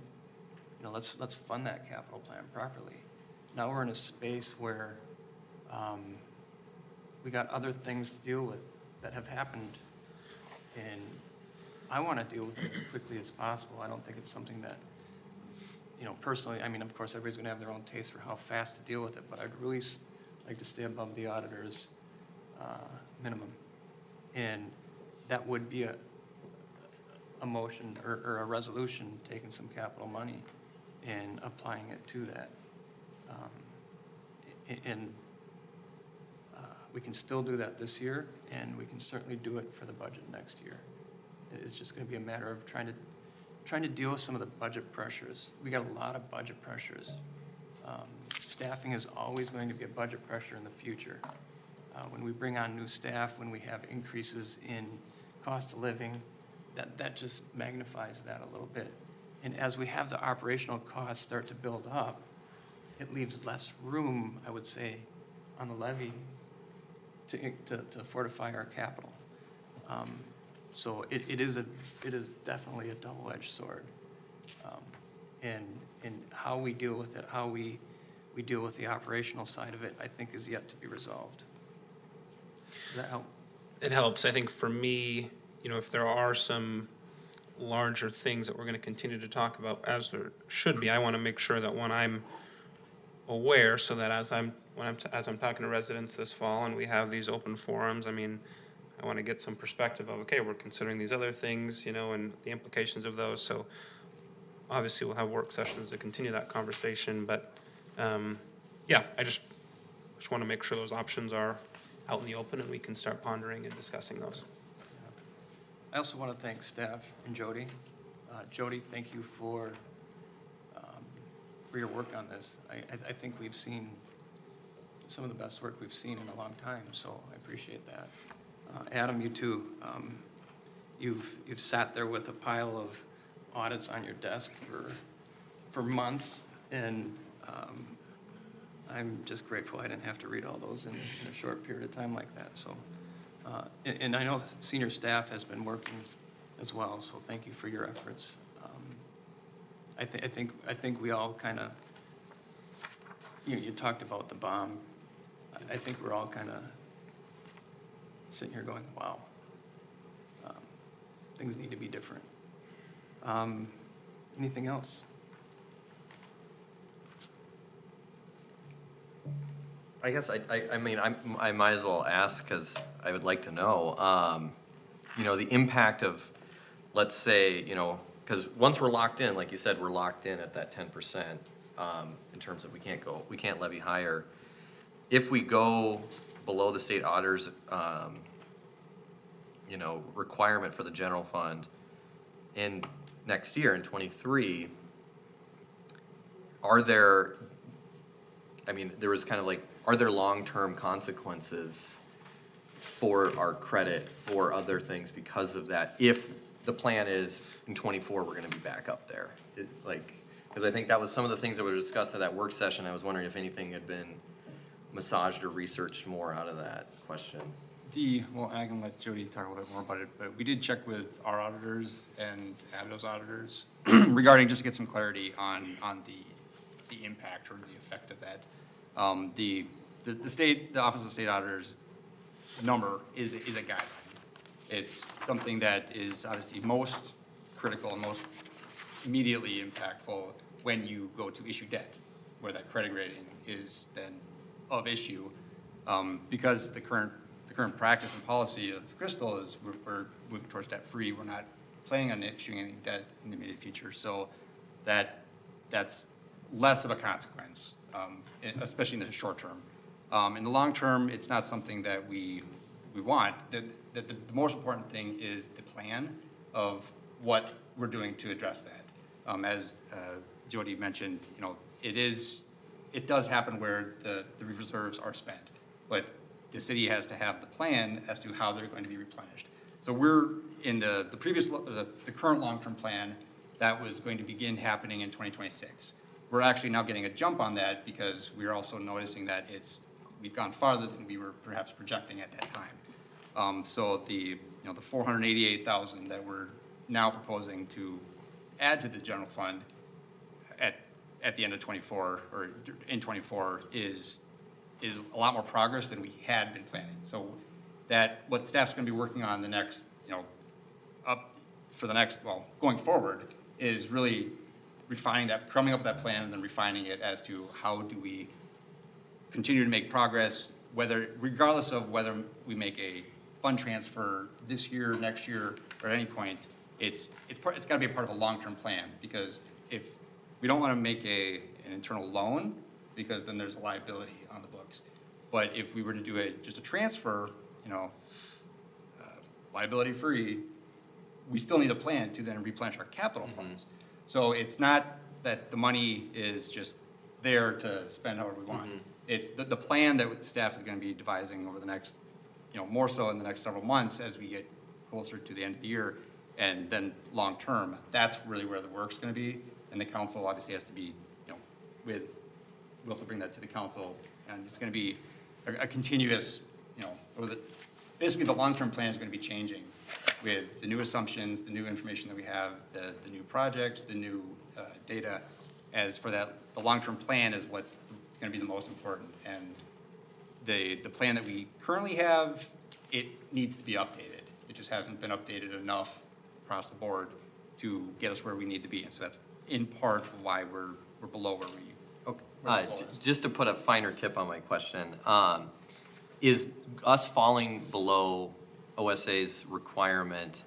Let's fund that capital plan properly. Now we're in a space where we got other things to deal with that have happened, and I want to deal with it as quickly as possible. I don't think it's something that, personally, I mean, of course, everybody's going to have their own taste for how fast to deal with it, but I'd really like to stay above the auditor's minimum. And that would be a motion or a resolution taking some capital money and applying it to that. We can still do that this year, and we can certainly do it for the budget next year. It's just going to be a matter of trying to deal with some of the budget pressures. We got a lot of budget pressures. Staffing is always going to be a budget pressure in the future. When we bring on new staff, when we have increases in cost of living, that just magnifies that a little bit. And as we have the operational costs start to build up, it leaves less room, I would say, on the levy to fortify our capital. So it is definitely a double-edged sword. And how we deal with it, how we deal with the operational side of it, I think is yet to be resolved. Does that help? It helps. I think for me, if there are some larger things that we're going to continue to talk about, as there should be, I want to make sure that when I'm aware, so that as I'm talking to residents this fall and we have these open forums, I mean, I want to get some perspective of, okay, we're considering these other things, and the implications of those. So obviously we'll have work sessions to continue that conversation, but yeah, I just want to make sure those options are out in the open and we can start pondering and discussing those. I also want to thank staff and Jody. Jody, thank you for your work on this. I think we've seen some of the best work we've seen in a long time, so I appreciate that. Adam, you too. You've sat there with a pile of audits on your desk for months, and I'm just grateful I didn't have to read all those in a short period of time like that, so. And I know senior staff has been working as well, so thank you for your efforts. I think we all kind of, you talked about the bomb. I think we're all kind of sitting here going, wow, things need to be different. Anything else? I guess I mean, I might as well ask, because I would like to know, the impact of, let's say, because once we're locked in, like you said, we're locked in at that 10%, in terms of we can't levy higher. If we go below the state auditor's, requirement for the general fund in next year, in 23, there was kind of like, are there long-term consequences for our credit, for other things because of that? If the plan is in 24, we're gonna be back up there. Because I think that was some of the things that were discussed at that work session. I was wondering if anything had been massaged or researched more out of that question. Well, and I can let Jody talk a little bit more about it, but we did check with our auditors and Abdo's auditors regarding, just to get some clarity on the impact or the effect of that. The Office of State Auditors number is a guideline. It's something that is obviously most critical and most immediately impactful when you go to issue debt, where that credit rating is then of issue, because the current practice and policy of Crystal is we're moving towards debt-free. We're not planning on issuing any debt in the immediate future, so that's less of a consequence, especially in the short term. In the long term, it's not something that we want. The most important thing is the plan of what we're doing to address that. As Jody mentioned, it does happen where the reserves are spent, but the city has to have the plan as to how they're going to be replenished. So we're in the current long-term plan that was going to begin happening in 2026. We're actually now getting a jump on that because we're also noticing that we've gone farther than we were perhaps projecting at that time. So the $488,000 that we're now proposing to add to the general fund at the end of 24 or in 24 is a lot more progress than we had been planning. So what staff's going to be working on going forward is really refining that, coming up with that plan and then refining it as to how do we continue to make progress, regardless of whether we make a fund transfer this year, next year, or at any point. It's got to be a part of a long-term plan, because if we don't want to make an internal loan, because then there's a liability on the books. But if we were to do just a transfer, liability-free, we still need a plan to then replenish our capital funds. So it's not that the money is just there to spend however we want. It's the plan that staff is going to be devising over the next, more so in the next several months as we get closer to the end of the year, and then long-term, that's really where the work's going to be. And the council obviously has to be, we'll have to bring that to the council, and it's going to be a continuous, basically the long-term plan is going to be changing with the new assumptions, the new information that we have, the new projects, the new data. As for that, the long-term plan is what's going to be the most important. And the plan that we currently have, it needs to be updated. It just hasn't been updated enough across the board to get us where we need to be. And so that's in part why we're below where we. Okay. Just to put a finer tip on my question, is us falling below OSA's requirement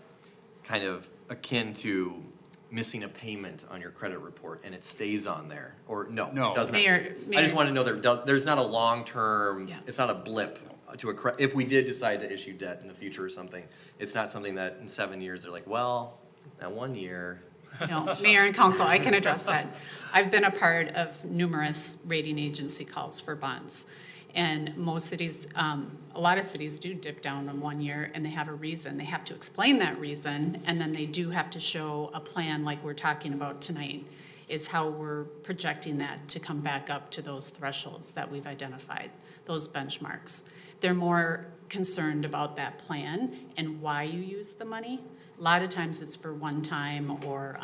kind of akin to missing a payment on your credit report and it stays on there? Or no, No. it doesn't? Mayor. I just want to know there's not a long-term, Yeah. it's not a blip to if we did decide to issue debt in the future or something, it's not something that in 7 years they're like, well, that 1 year. No, Mayor and Council, I can address that. I've been a part of numerous rating agency calls for bonds. And most cities, a lot of cities do dip down in 1 year, and they have a reason. They have to explain that reason, and then they do have to show a plan like we're talking about tonight. is how we're projecting that to come back up to those thresholds that we've identified, those benchmarks. They're more concerned about that plan and why you use the money. A lot of times it's for one time or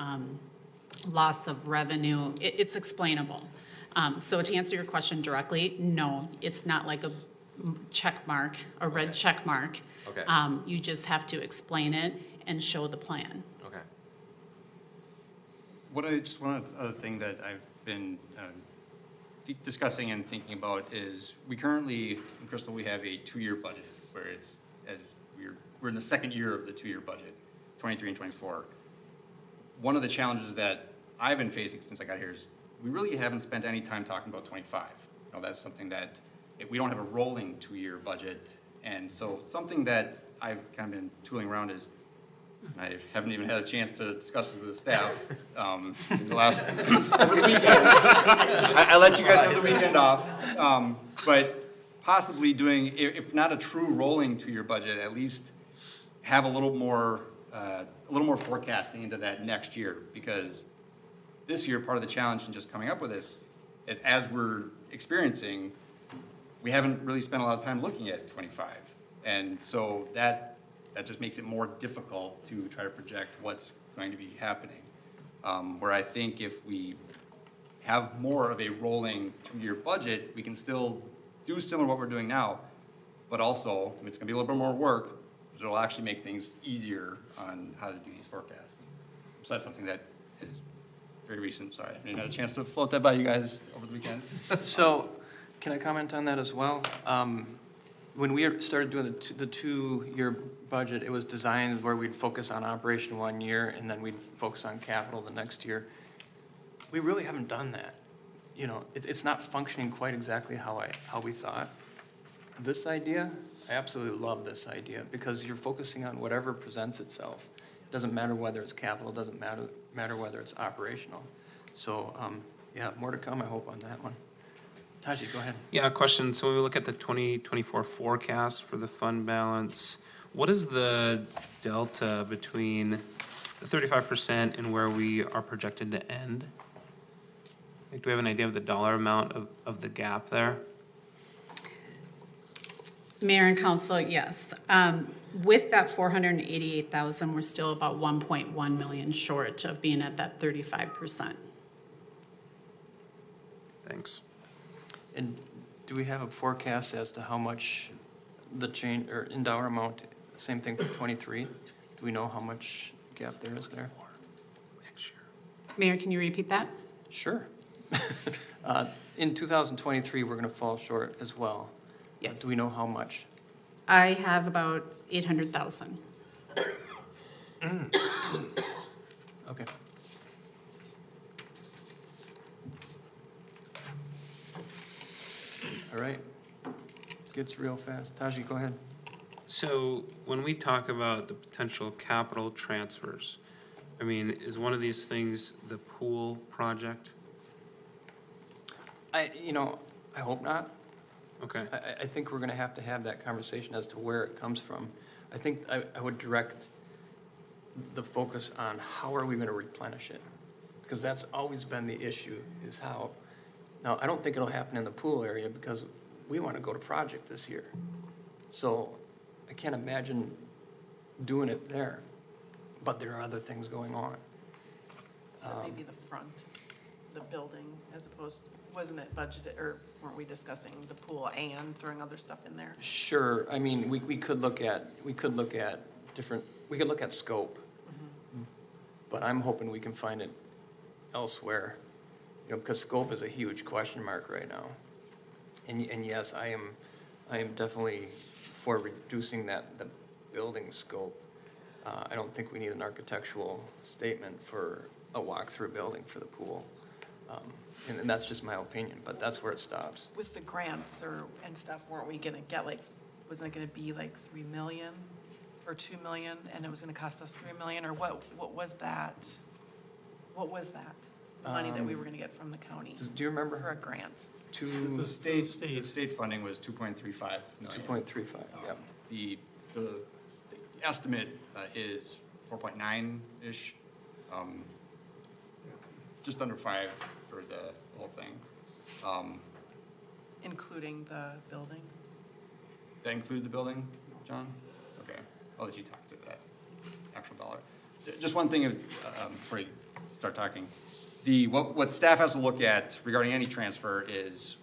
loss of revenue. It's explainable. So to answer your question directly, no, it's not like a check mark, a red check mark. Okay. You just have to explain it and show the plan. Okay. One other thing that I've been discussing and thinking about is we currently, in Crystal, we have a 2-year budget where it's, as we're in the second year of the 2-year budget, 23 and 24. One of the challenges that I've been facing since I got here is we really haven't spent any time talking about 25. You know, that's something that we don't have a rolling 2-year budget. And so something that I've kind of been tooling around is, I haven't even had a chance to discuss it with the staff in the last, over the weekend. I let you guys have the weekend off. But possibly doing, if not a true rolling 2-year budget, at least have a little more forecasting into that next year. Because this year, part of the challenge in just coming up with this is as we're experiencing, we haven't really spent a lot of time looking at 25. And so that just makes it more difficult to try to project what's going to be happening. Where I think if we have more of a rolling 2-year budget, we can still do similar to what we're doing now, but also it's gonna be a little bit more work, but it'll actually make things easier on how to do these forecasts. So that's something that is very recent. Sorry, I didn't have a chance to float that by you guys over the weekend. So, can I comment on that as well? When we started doing the 2-year budget, it was designed where we'd focus on operation 1 year and then we'd focus on capital the next year. We really haven't done that. You know, it's not functioning quite exactly how we thought. This idea, I absolutely love this idea because you're focusing on whatever presents itself. It doesn't matter whether it's capital, it doesn't matter whether it's operational. So, yeah, more to come, I hope, on that one. Taji, go ahead. Yeah, a question. So when we look at the 2024 forecast for the fund balance, what is the delta between the 35% and where we are projected to end? Like, do we have an idea of the dollar amount of the gap there? Mayor and council, yes. With that 488,000, we're still about 1.1 million short of being at that 35%. Thanks. And do we have a forecast as to how much the change, or in dollar amount, same thing for 23? Do we know how much gap there is there? Mayor, can you repeat that? Sure. In 2023, we're going to fall short as well. Yes. Do we know how much? I have about 800,000. Okay. All right. It gets real fast. Taji, go ahead. So when we talk about the potential capital transfers, I mean, is one of these things the pool project? I hope not. Okay. I think we're going to have that conversation as to where it comes from. I think I would direct the focus on how are we going to replenish it? Because that's always been the issue, is how. Now, I don't think it'll happen in the pool area because we want to go to project this year. So I can't imagine doing it there. But there are other things going on. Maybe the front, the building, as opposed, wasn't it budgeted, or weren't we discussing the pool and throwing other stuff in there? Sure. I mean, we could look at scope. But I'm hoping we can find it elsewhere, because scope is a huge question mark right now. And yes, I am definitely for reducing the building scope. I don't think we need an architectural statement for a walk-through building for the pool. And that's just my opinion, but that's where it stops. With the grants and stuff, weren't we gonna get wasn't it gonna be like 3 million or 2 million, and it was gonna cost us 3 million, or what was that? What was that? The money that we were gonna get from the county Do you remember? for a grant? The state funding was 2.35 million. 2.35, yeah. The estimate is 4.9-ish. just under 5 for the whole thing. Including the building? That include the building, John? Okay, I'll let you talk to that actual dollar. Just one thing before you start talking. What staff has to look at regarding any transfer is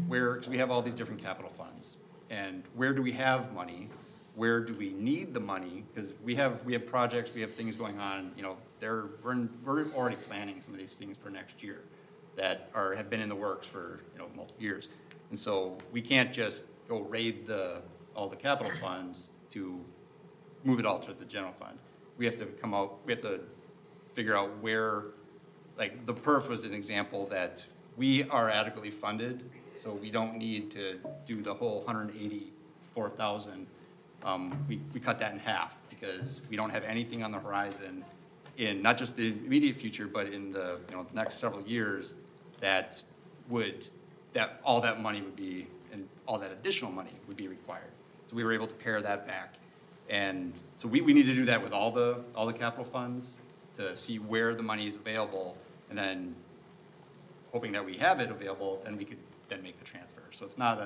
where, because we have all these different capital funds, and where do we have money? Where do we need the money? Because we have projects, we have things going on, you know, we're already planning some of these things for next year that have been in the works for, you know, multiple years. And so we can't just go raid all the capital funds to move it all to the general fund. We have to figure out where, like, the perf was an example that we are adequately funded, so we don't need to do the whole 184,000. We cut that in half because we don't have anything on the horizon in not just the immediate future, but in the, you know, the next several years that all that money would be, and all that additional money would be required. So we were able to pare that back. And so we need to do that with all the capital funds to see where the money is available, and then hoping that we have it available, and we could then make the transfer. So it's not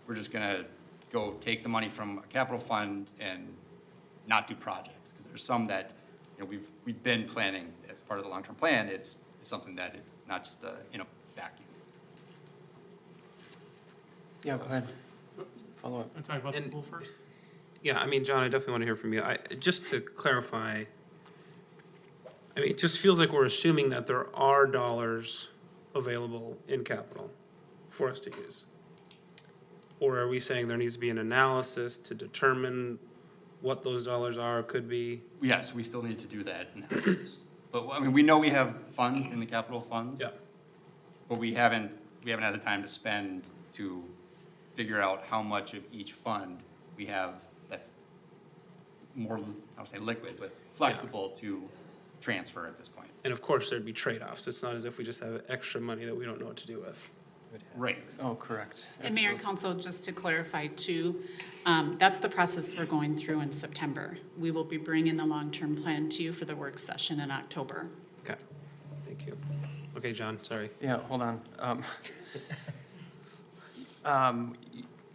we're just gonna go take the money from a capital fund and not do projects, because there's some that, you know, we've been planning as part of the long-term plan. It's something that it's not just in a vacuum. Yeah, go ahead. Follow up. Want to talk about the pool first? Yeah, I mean, John, I definitely want to hear from you. Just to clarify, I mean, it just feels like we're assuming that there are dollars available in capital for us to use. Or are we saying there needs to be an analysis to determine what those dollars are or could be? Yes, we still need to do that analysis. But, I mean, we know we have funds in the capital funds. Yeah. But we haven't had the time to spend to figure out how much of each fund we have that's more, I would say liquid, but flexible to transfer at this point. And of course, there'd be trade-offs. It's not as if we just have extra money that we don't know what to do with. Right. Oh, correct. And Mayor and Council, just to clarify too, that's the process we're going through in September. We will be bringing the long-term plan to you for the work session in October. Okay, thank you. Okay, John, sorry. Yeah, hold on.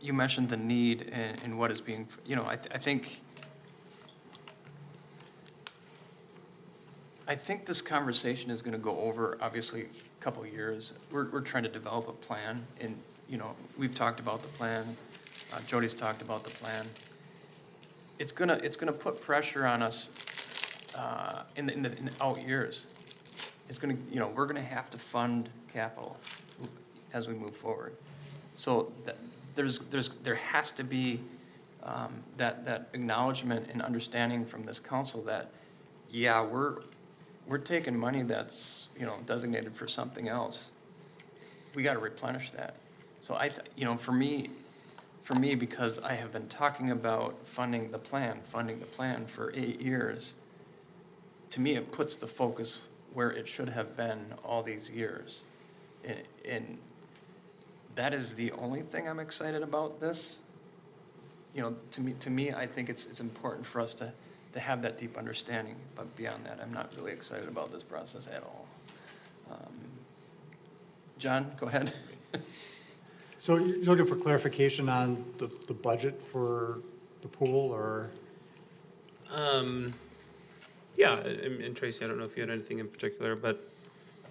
You mentioned the need and what is being, you know, I think this conversation is going to go over, obviously, a couple of years. We're trying to develop a plan, and, you know, we've talked about the plan. Jody's talked about the plan. It's gonna put pressure on us in the out years. It's gonna, you know, we're gonna have to fund capital as we move forward. So there has to be that acknowledgement and understanding from this council that, yeah, we're taking money that's, you know, designated for something else. We got to replenish that. So you know, for me, because I have been talking about funding the plan for 8 years, to me, it puts the focus where it should have been all these years. And that is the only thing I'm excited about this. You know, to me, I think it's important for us to have that deep understanding, but beyond that, I'm not really excited about this process at all. John, go ahead. So you're looking for clarification on the budget for the pool, or? Yeah, and Tracy, I don't know if you had anything in particular, but,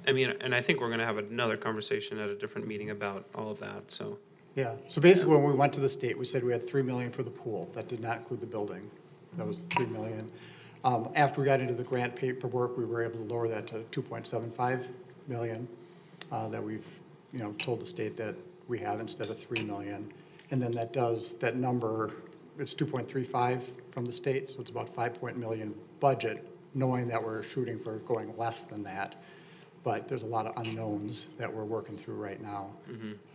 I mean, and I think we're gonna have another conversation at a different meeting about all of that, so. Yeah, so basically when we went to the state, we said we had $3 million for the pool. That did not include the building. That was $3 million. After we got into the grant paperwork, we were able to lower that to $2.75 million that we've, you know, told the state that we have instead of $3 million. And then that number, it's 2.35 from the state, so it's about $5 million budget, knowing that we're shooting for going less than that. But there's a lot of unknowns that we're working through right now.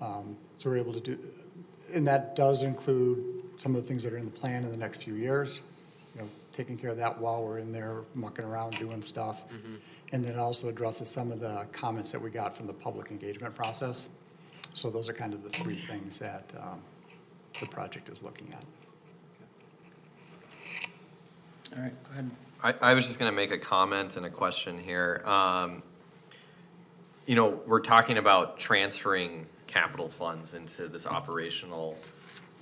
So we're able to do, and that does include some of the things that are in the plan in the next few years, you know, taking care of that while we're in there mucking around doing stuff. And then it also addresses some of the comments that we got from the public engagement process. So those are kind of the three things that the project is looking at. All right, go ahead. I was just going to make a comment and a question here. you know, we're talking about transferring capital funds into this operational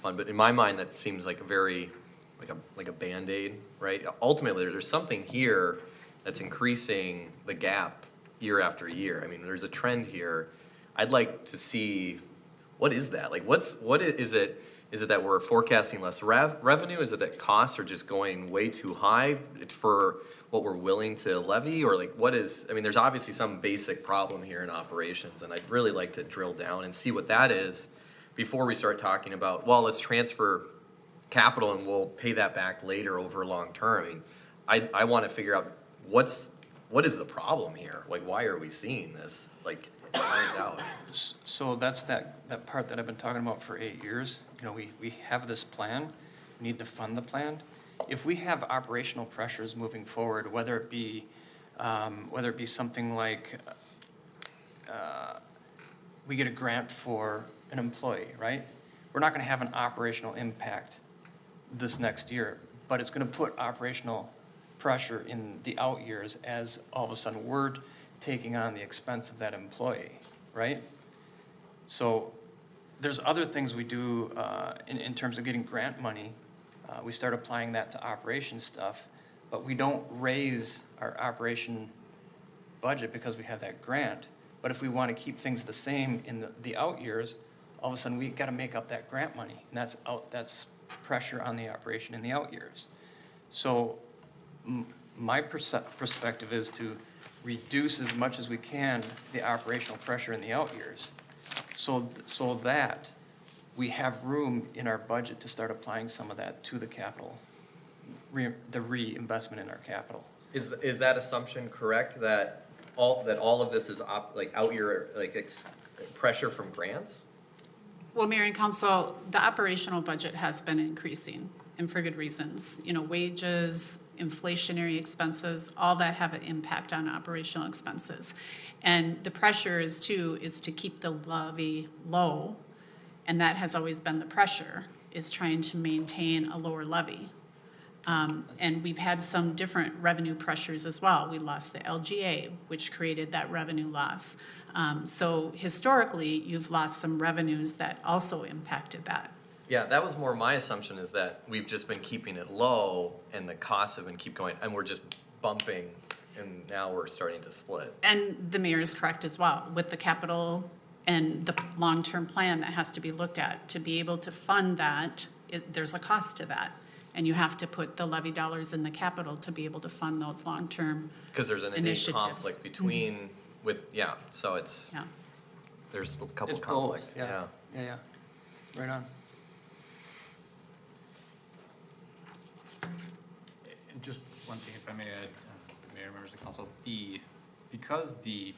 fund, but in my mind, that seems like a very, like a Band-Aid, right? Ultimately, there's something here that's increasing the gap year after year. I mean, there's a trend here. I'd like to see, what is that? Like, is it? Is it that we're forecasting less revenue? Is it that costs are just going way too high for what we're willing to levy? Or like, what is, I mean, there's obviously some basic problem here in operations, and I'd really like to drill down and see what that is before we start talking about, well, let's transfer capital and we'll pay that back later over long term. I mean, I want to figure out what is the problem here? Like, why are we seeing this? Like, find out. So that's that part that I've been talking about for 8 years. You know, we have this plan, we need to fund the plan. If we have operational pressures moving forward, whether it be something like we get a grant for an employee, right? We're not going to have an operational impact this next year, but it's going to put operational pressure in the out years as all of a sudden we're taking on the expense of that employee, right? So there's other things we do in terms of getting grant money. We start applying that to operation stuff, but we don't raise our operation budget because we have that grant. But if we want to keep things the same in the out years, all of a sudden we got to make up that grant money, and that's pressure on the operation in the out years. So my perspective is to reduce as much as we can the operational pressure in the out years, so that we have room in our budget to start applying some of that to the capital, the reinvestment in our capital. Is that assumption correct, that all of this is out year, pressure from grants? Well, Mayor and Council, the operational budget has been increasing, and for good reasons. You know, wages, inflationary expenses, all that have an impact on operational expenses. And the pressure is to keep the levy low, and that has always been the pressure, is trying to maintain a lower levy. And we've had some different revenue pressures as well. We lost the LGA, which created that revenue loss. So historically, you've lost some revenues that also impacted that. Yeah, that was more my assumption, is that we've just been keeping it low and the costs have been keep going, and we're just bumping, and now we're starting to split. And the mayor is correct as well, with the capital and the long-term plan that has to be looked at. To be able to fund that, there's a cost to that. And you have to put the levy dollars in the capital to be able to fund those long-term Because there's an innate initiatives. conflict between, so it's, Yeah. there's a couple It's conflicts, both, yeah. Yeah, right on. And just one thing, if I may add, Mayor, members of council, because the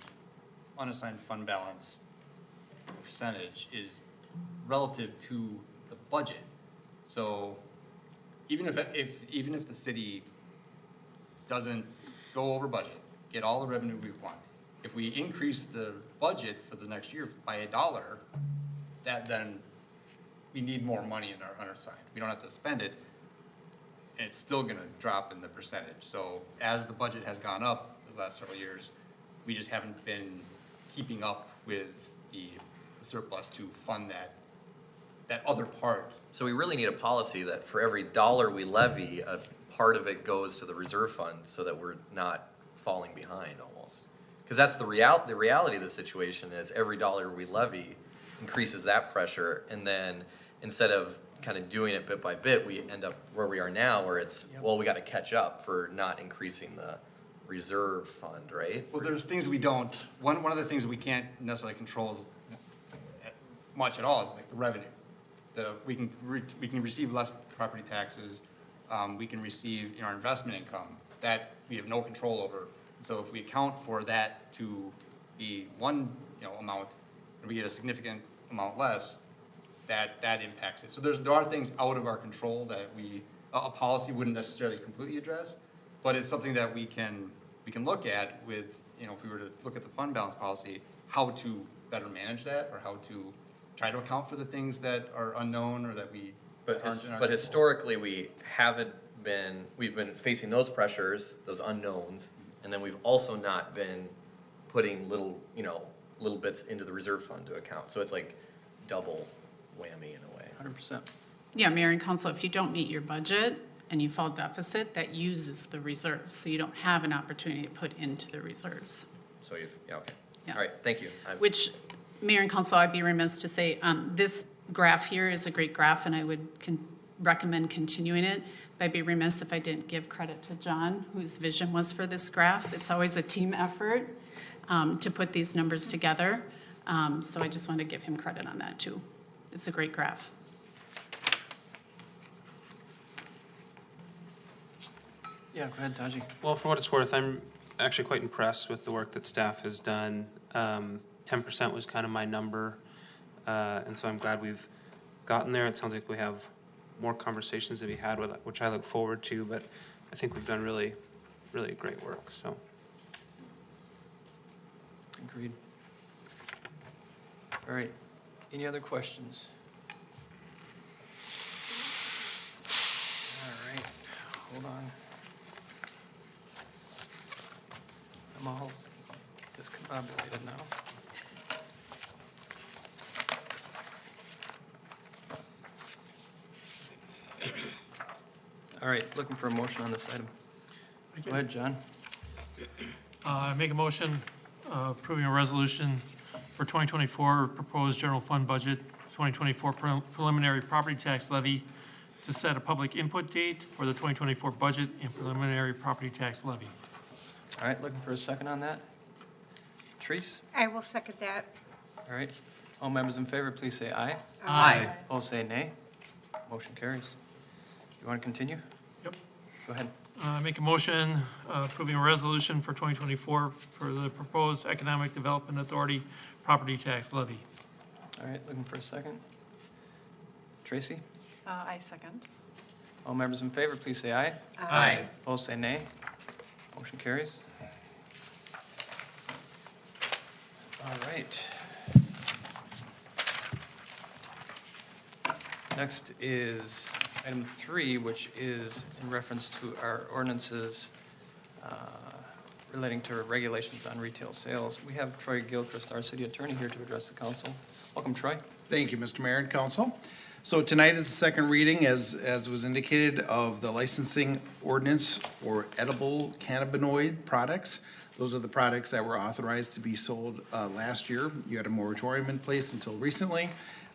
unassigned fund balance percentage is relative to the budget, so even if the city doesn't go over budget, get all the revenue we want, if we increase the budget for the next year by $1, then we need more money in our unassigned. We don't have to spend it, and it's still gonna drop in the percentage. So as the budget has gone up the last several years, we just haven't been keeping up with the surplus to fund that other part. So we really need a policy that for every dollar we levy, a part of it goes to the reserve fund so that we're not falling behind almost. Because that's the reality of the situation is every dollar we levy increases that pressure, and then instead of kind of doing it bit by bit, we end up where we are now, where it's, well, we got to catch up for not increasing the reserve fund, right? Well, there's things we don't, one of the things we can't necessarily control much at all is like the revenue. We can receive less property taxes, we can receive, our investment income, that we have no control over. So if we account for that to be one, amount, and we get a significant amount less, that impacts it. So there are things out of our control that a policy wouldn't necessarily completely address, but it's something that we can look at with, if we were to look at the fund balance policy, how to better manage that, or how to try to account for the things that are unknown or that we aren't in our control. But historically, we've been facing those pressures, those unknowns, and then we've also not been putting little bits into the reserve fund to account. So it's like double whammy in a way. 100%. Yeah, Mayor and Council, if you don't meet your budget and you fall deficit, that uses the reserves. So you don't have an opportunity to put into the reserves. So okay. Yeah. All right, thank you. Which, Mayor and Council, I'd be remiss to say, this graph here is a great graph, and I would recommend continuing it. But I'd be remiss if I didn't give credit to John, whose vision was for this graph. It's always a team effort to put these numbers together. So I just want to give him credit on that, too. It's a great graph. Yeah, go ahead, Taji. Well, for what it's worth, I'm actually quite impressed with the work that staff has done. 10% was kind of my number, and so I'm glad we've gotten there. It sounds like we have more conversations to be had, with which I look forward to, but I think we've done really, really great work, so. Agreed. All right. Any other questions? All right. Hold on. I'm all discombobulated now. All right, looking for a motion on this item. Go ahead, John. I make a motion approving a resolution for 2024 proposed general fund budget, 2024 preliminary property tax levy to set a public input date for the 2024 budget and preliminary property tax levy. All right, looking for a second on that. Treese? I will second that. All right. All members in favor, please say aye. Aye. Opposed, say nay. Motion carries. You want to continue? Yep. Go ahead. Make a motion approving a resolution for 2024 for the proposed Economic Development Authority property tax levy. All right, looking for a second. Tracy? I second. All members in favor, please say aye. Aye. Opposed, say nay. Motion carries. All right. Next is item 3, which is in reference to our ordinances relating to regulations on retail sales. We have Troy Gilchrist, our city attorney, here to address the council. Welcome, Troy. Thank you, Mr. Mayor and Council. So tonight is the second reading, as was indicated, of the licensing ordinance for edible cannabinoid products. Those are the products that were authorized to be sold last year. You had a moratorium in place until recently,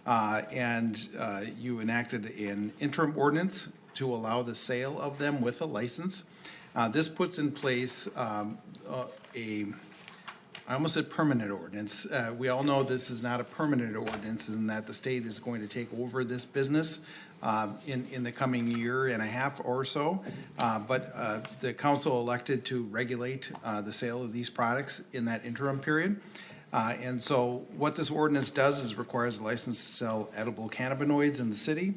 and you enacted an interim ordinance to allow the sale of them with a license. This puts in place I almost said permanent ordinance. We all know this is not a permanent ordinance and that the state is going to take over this business in the coming year and a half or so. But the council elected to regulate the sale of these products in that interim period. And so what this ordinance does is requires a license to sell edible cannabinoids in the city.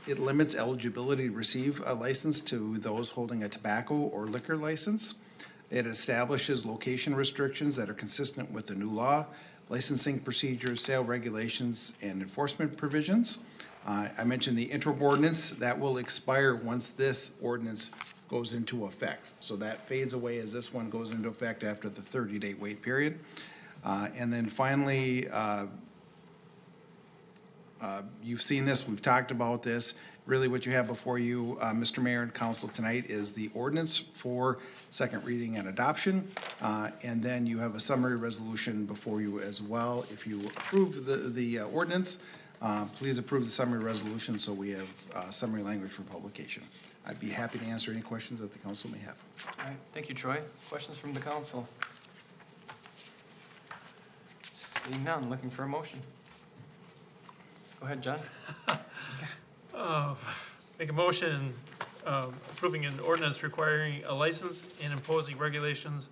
It limits eligibility to receive a license to those holding a tobacco or liquor license. It establishes location restrictions that are consistent with the new law, licensing procedures, sale regulations, and enforcement provisions. I mentioned the interim ordinance that will expire once this ordinance goes into effect. So that fades away as this one goes into effect after the 30-day wait period. And then finally, you've seen this, we've talked about this. Really what you have before you, Mr. Mayor and Council, tonight is the ordinance for second reading and adoption. And then you have a summary resolution before you as well. If you approve the ordinance, please approve the summary resolution so we have summary language for publication. I'd be happy to answer any questions that the council may have. All right, thank you, Troy. Questions from the council? Seeing none, looking for a motion. Go ahead, John. Make a motion approving an ordinance requiring a license and imposing regulations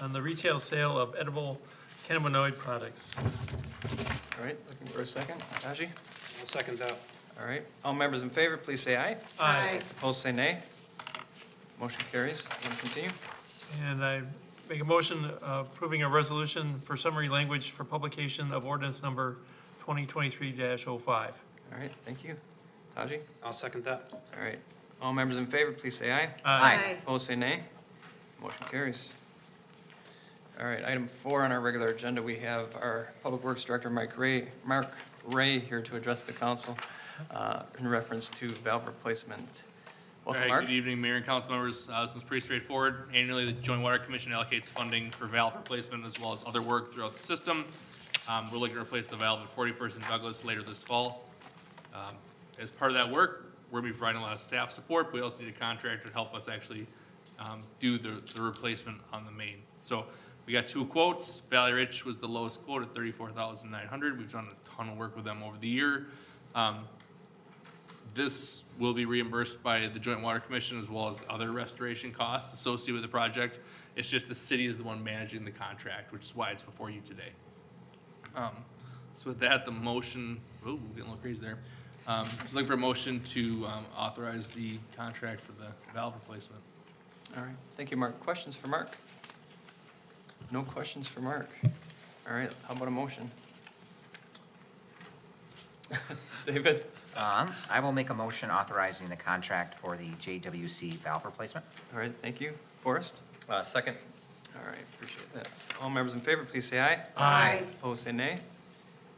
on the retail sale of edible cannabinoid products. All right, looking for a second. Taji? I'll second that. All right, all members in favor, please say aye. Aye. Opposed, say nay. Motion carries. Want to continue? And I make a motion approving a resolution for summary language for publication of ordinance number 2023-05. All right, thank you. Taji? I'll second that. All right, all members in favor, please say aye. Aye. Opposed, say nay. Motion carries. All right, item 4 on our regular agenda, we have our Public Works Director, Mark Ray, here to address the council in reference to valve replacement. Welcome, All right, Mark. good evening, Mayor and council members. This is pretty straightforward. Annually, the Joint Water Commission allocates funding for valve replacement as well as other work throughout the system. We're looking to replace the valve at 41st and Douglas later this fall. As part of that work, we're going to be providing a lot of staff support, but we also need a contractor to help us actually do the replacement on the main. So we got 2 quotes. Valley Ridge was the lowest quote at $34,900. We've done a ton of work with them over the year. This will be reimbursed by the Joint Water Commission as well as other restoration costs associated with the project. It's just the city is the one managing the contract, which is why it's before you today. So with that, the motion, oh, we're getting a little crazy there. Just looking for a motion to authorize the contract for the valve replacement. All right, thank you, Mark. Questions for Mark? No questions for Mark. All right, how about a motion? David? I will make a motion authorizing the contract for the JWC valve replacement. All right, thank you. Forrest? Second. All right, appreciate that. All members in favor, please say aye. Aye. Opposed, say nay.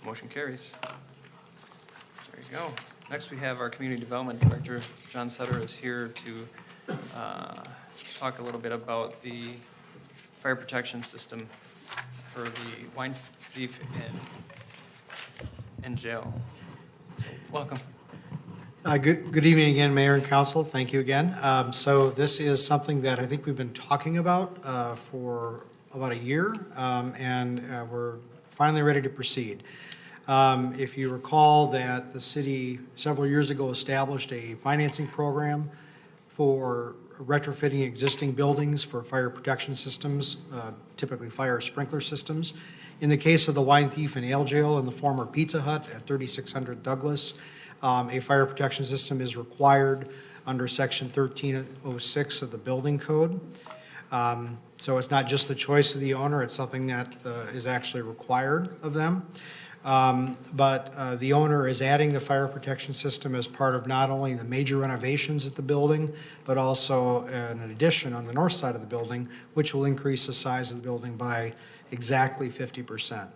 Motion carries. There you go. Next, we have our Community Development Director, John Sutter, is here to talk a little bit about the fire protection system for the wine thief in jail. Welcome. Good evening again, Mayor and Council. Thank you again. So this is something that I think we've been talking about for about a year, and we're finally ready to proceed. If you recall that the city several years ago established a financing program for retrofitting existing buildings for fire protection systems, typically fire sprinkler systems. In the case of the Wine Thief and Ale Jail and the former Pizza Hut at 3600 Douglas, a fire protection system is required under Section 1306 of the Building Code. So it's not just the choice of the owner, it's something that is actually required of them. But the owner is adding the fire protection system as part of not only the major renovations at the building, but also an addition on the north side of the building, which will increase the size of the building by exactly 50%.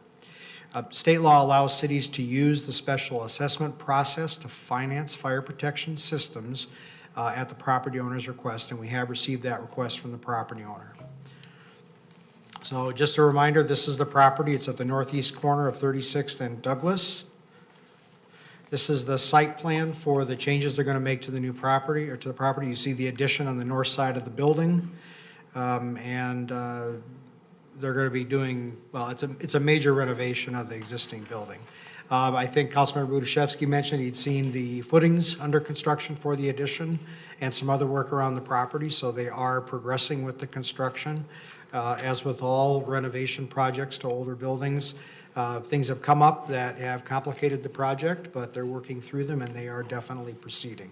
State law allows cities to use the special assessment process to finance fire protection systems at the property owner's request, and we have received that request from the property owner. So just a reminder, this is the property. It's at the northeast corner of 36th and Douglas. This is the site plan for the changes they're going to make to the new property, or to the property. You see the addition on the north side of the building. They're going to be doing, well, it's a major renovation of the existing building. I think Councilmember Budiszewski mentioned he'd seen the footings under construction for the addition and some other work around the property, so they are progressing with the construction. As with all renovation projects to older buildings, things have come up that have complicated the project, but they're working through them and they are definitely proceeding.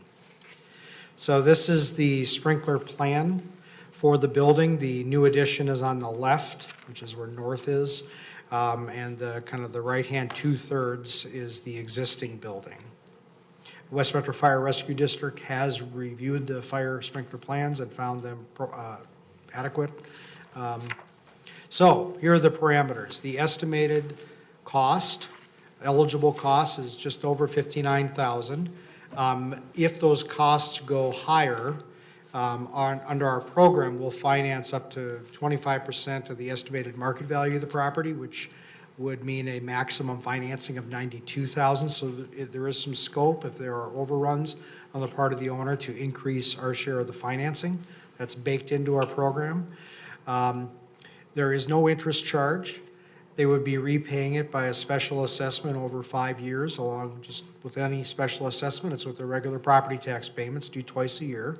So this is the sprinkler plan for the building. The new addition is on the left, which is where north is, and the kind of the right-hand 2/3 is the existing building. West Metro Fire Rescue District has reviewed the fire sprinkler plans and found them adequate. So here are the parameters. The estimated cost, eligible cost, is just over $59,000. If those costs go higher, under our program, we'll finance up to 25% of the estimated market value of the property, which would mean a maximum financing of $92,000. So there is some scope, if there are overruns on the part of the owner, to increase our share of the financing. That's baked into our program. There is no interest charge. They would be repaying it by a special assessment over 5 years, along just with any special assessment. It's with the regular property tax payments due twice a year.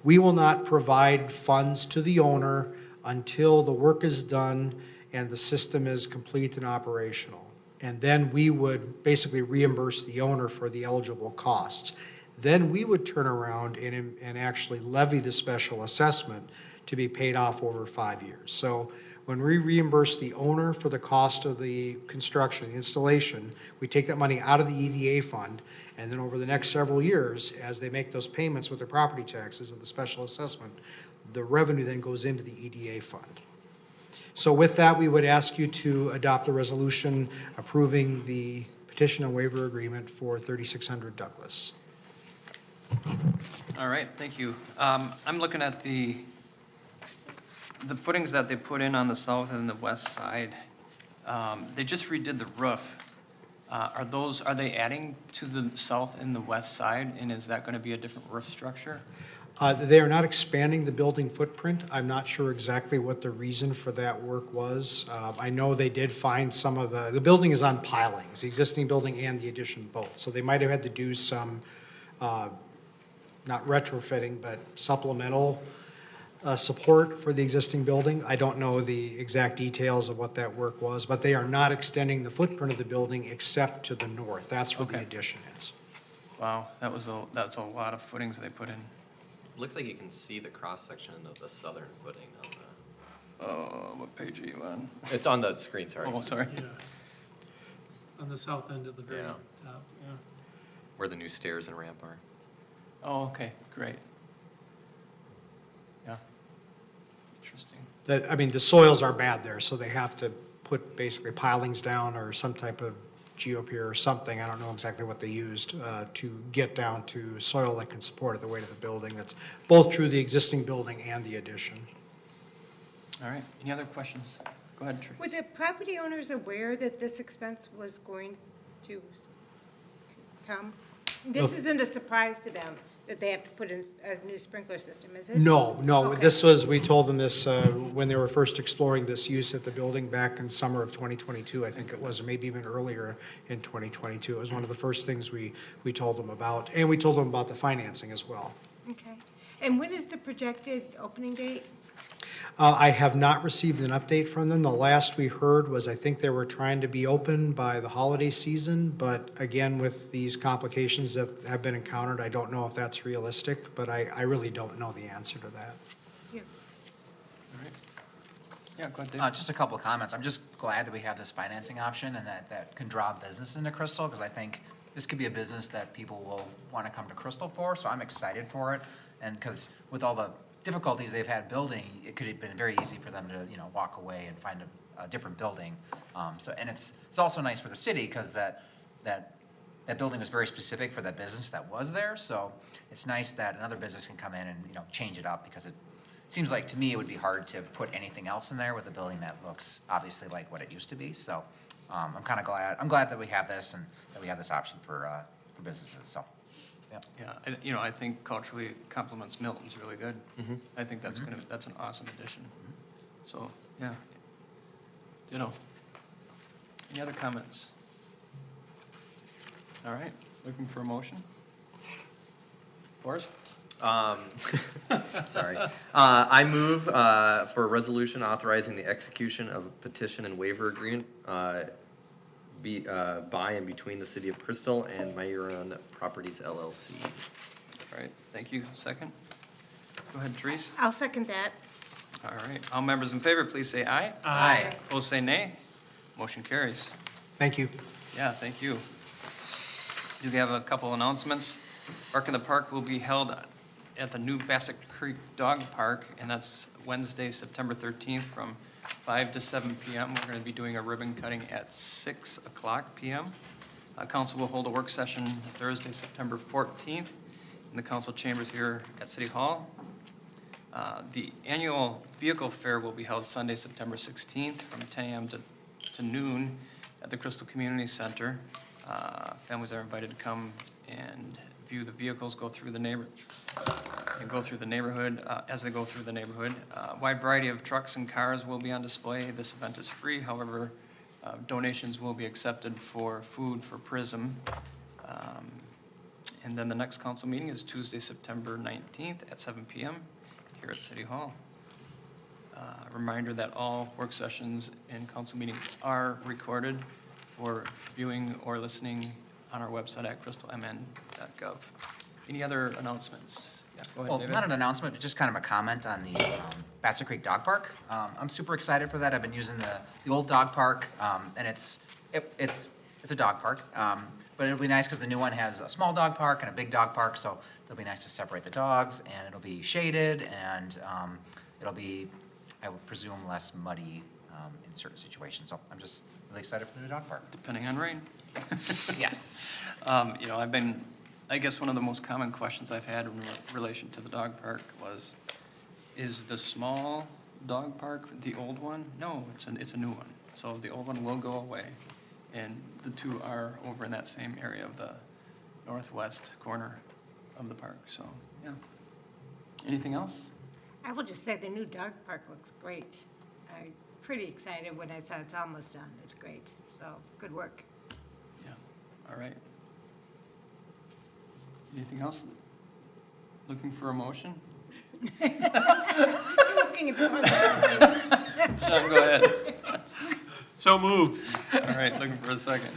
We will not provide funds to the owner until the work is done and the system is complete and operational. And then we would basically reimburse the owner for the eligible costs. Then we would turn around and actually levy the special assessment to be paid off over 5 years. So when we reimburse the owner for the cost of the construction, the installation, we take that money out of the EDA fund, and then over the next several years, as they make those payments with their property taxes of the special assessment, the revenue then goes into the EDA fund. So with that, we would ask you to adopt the resolution approving the petition and waiver agreement for 3600 Douglas. All right, thank you. I'm looking at the footings that they put in on the south and the west side. They just redid the roof. Are they adding to the south and the west side, and is that going to be a different roof structure? They are not expanding the building footprint. I'm not sure exactly what the reason for that work was. I know they did find some of the building is on pilings, the existing building and the addition both. So they might have had to do some, not retrofitting, but supplemental support for the existing building. I don't know the exact details of what that work was, but they are not extending the footprint of the building except to the north. That's where the addition is. Wow, that's a lot of footings they put in. Looks like you can see the cross-section of the southern footing on the... Oh, what page are you on? It's on the screen, sorry. Oh, sorry. Yeah. On the south end of the very Yeah. top, yeah. Where the new stairs and ramp are. Oh, okay, great. Yeah. Interesting. The soils are bad there, so they have to put basically pilings down or some type of geopier or something. I don't know exactly what they used to get down to soil that can support it the weight of the building. That's both true of the existing building and the addition. All right, any other questions? Go ahead, Trish. Were the property owners aware that this expense was going to come? This isn't a surprise to them that they have to put in a new sprinkler system, is it? No, Okay. we told them this when they were first exploring this use at the building back in summer of 2022, I think it was, or maybe even earlier in 2022. It was one of the first things we told them about, and we told them about the financing as well. Okay. And when is the projected opening date? I have not received an update from them. The last we heard was, I think they were trying to be open by the holiday season, but again, with these complications that have been encountered, I don't know if that's realistic, but I really don't know the answer to that. Yeah. All right. Yeah, go ahead, Dave. Just a couple of comments. I'm just glad that we have this financing option and that can draw business into Crystal, because I think this could be a business that people will want to come to Crystal for, so I'm excited for it. And because with all the difficulties they've had building, it could have been very easy for them to, walk away and find a different building. And it's also nice for the city because that building was very specific for that business that was there. So it's nice that another business can come in and, change it up, because it seems like to me it would be hard to put anything else in there with a building that looks obviously like what it used to be. So I'm kind of glad. I'm glad that we have this and that we have this option for businesses. So. Yeah, I think culturally it complements Milton's really good. Mm-hmm. I think that's that's an awesome addition. So, yeah. Ditto. Any other comments? All right, looking for a motion? Forrest? Sorry. I move for a resolution authorizing the execution of a petition and waiver agreement by and between the City of Crystal and Myron Properties LLC. All right, thank you. Second? Go ahead, Therese. I'll second that. All right, all members in favor, please say aye. Aye. Opposed, say nay. Motion carries. Thank you. Yeah, thank you. Do we have a couple announcements? Bark in the Park will be held at the new Bassett Creek Dog Park, and that's Wednesday, September 13th from 5 to 7 p.m. We're going to be doing a ribbon cutting at 6 o'clock p.m. Council will hold a work session Thursday, September 14th in the council chambers here at City Hall. The annual vehicle fair will be held Sunday, September 16th from 10 a.m. to noon at the Crystal Community Center. Families are invited to come and view the vehicles, go through the neighborhood. As they go through the neighborhood. A wide variety of trucks and cars will be on display. This event is free. However, donations will be accepted for food for Prism. And then the next council meeting is Tuesday, September 19th at 7 p.m. here at City Hall. Reminder that all work sessions and council meetings are recorded for viewing or listening on our website at crystalmn.gov. Any other announcements? Yeah, go ahead, Well, David. not an announcement, but just kind of a comment on the Bassett Creek Dog Park. I'm super excited for that. I've been using the old dog park, and it's a dog park. But it'll be nice because the new one has a small dog park and a big dog park, so it'll be nice to separate the dogs, and it'll be shaded, and it'll be, I would presume, less muddy in certain situations. So I'm just really excited for the new dog park. Depending on rain. Yes. You know, I guess one of the most common questions I've had in relation to the dog park was, is the small dog park the old one? No, it's a new one. So the old one will go away. And the two are over in that same area of the northwest corner of the park, so, yeah. Anything else? I will just say the new dog park looks great. I'm pretty excited when I saw it's almost done. It's great. So, good work. Yeah, all right. Anything else? Looking for a motion? You're looking at the Sean, go ahead. So moved. All right, looking for a second.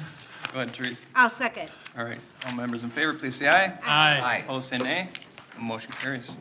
Go ahead, Therese. I'll second. All right, all members in favor, please say aye. Aye. Aye. Opposed, say nay. Motion carries.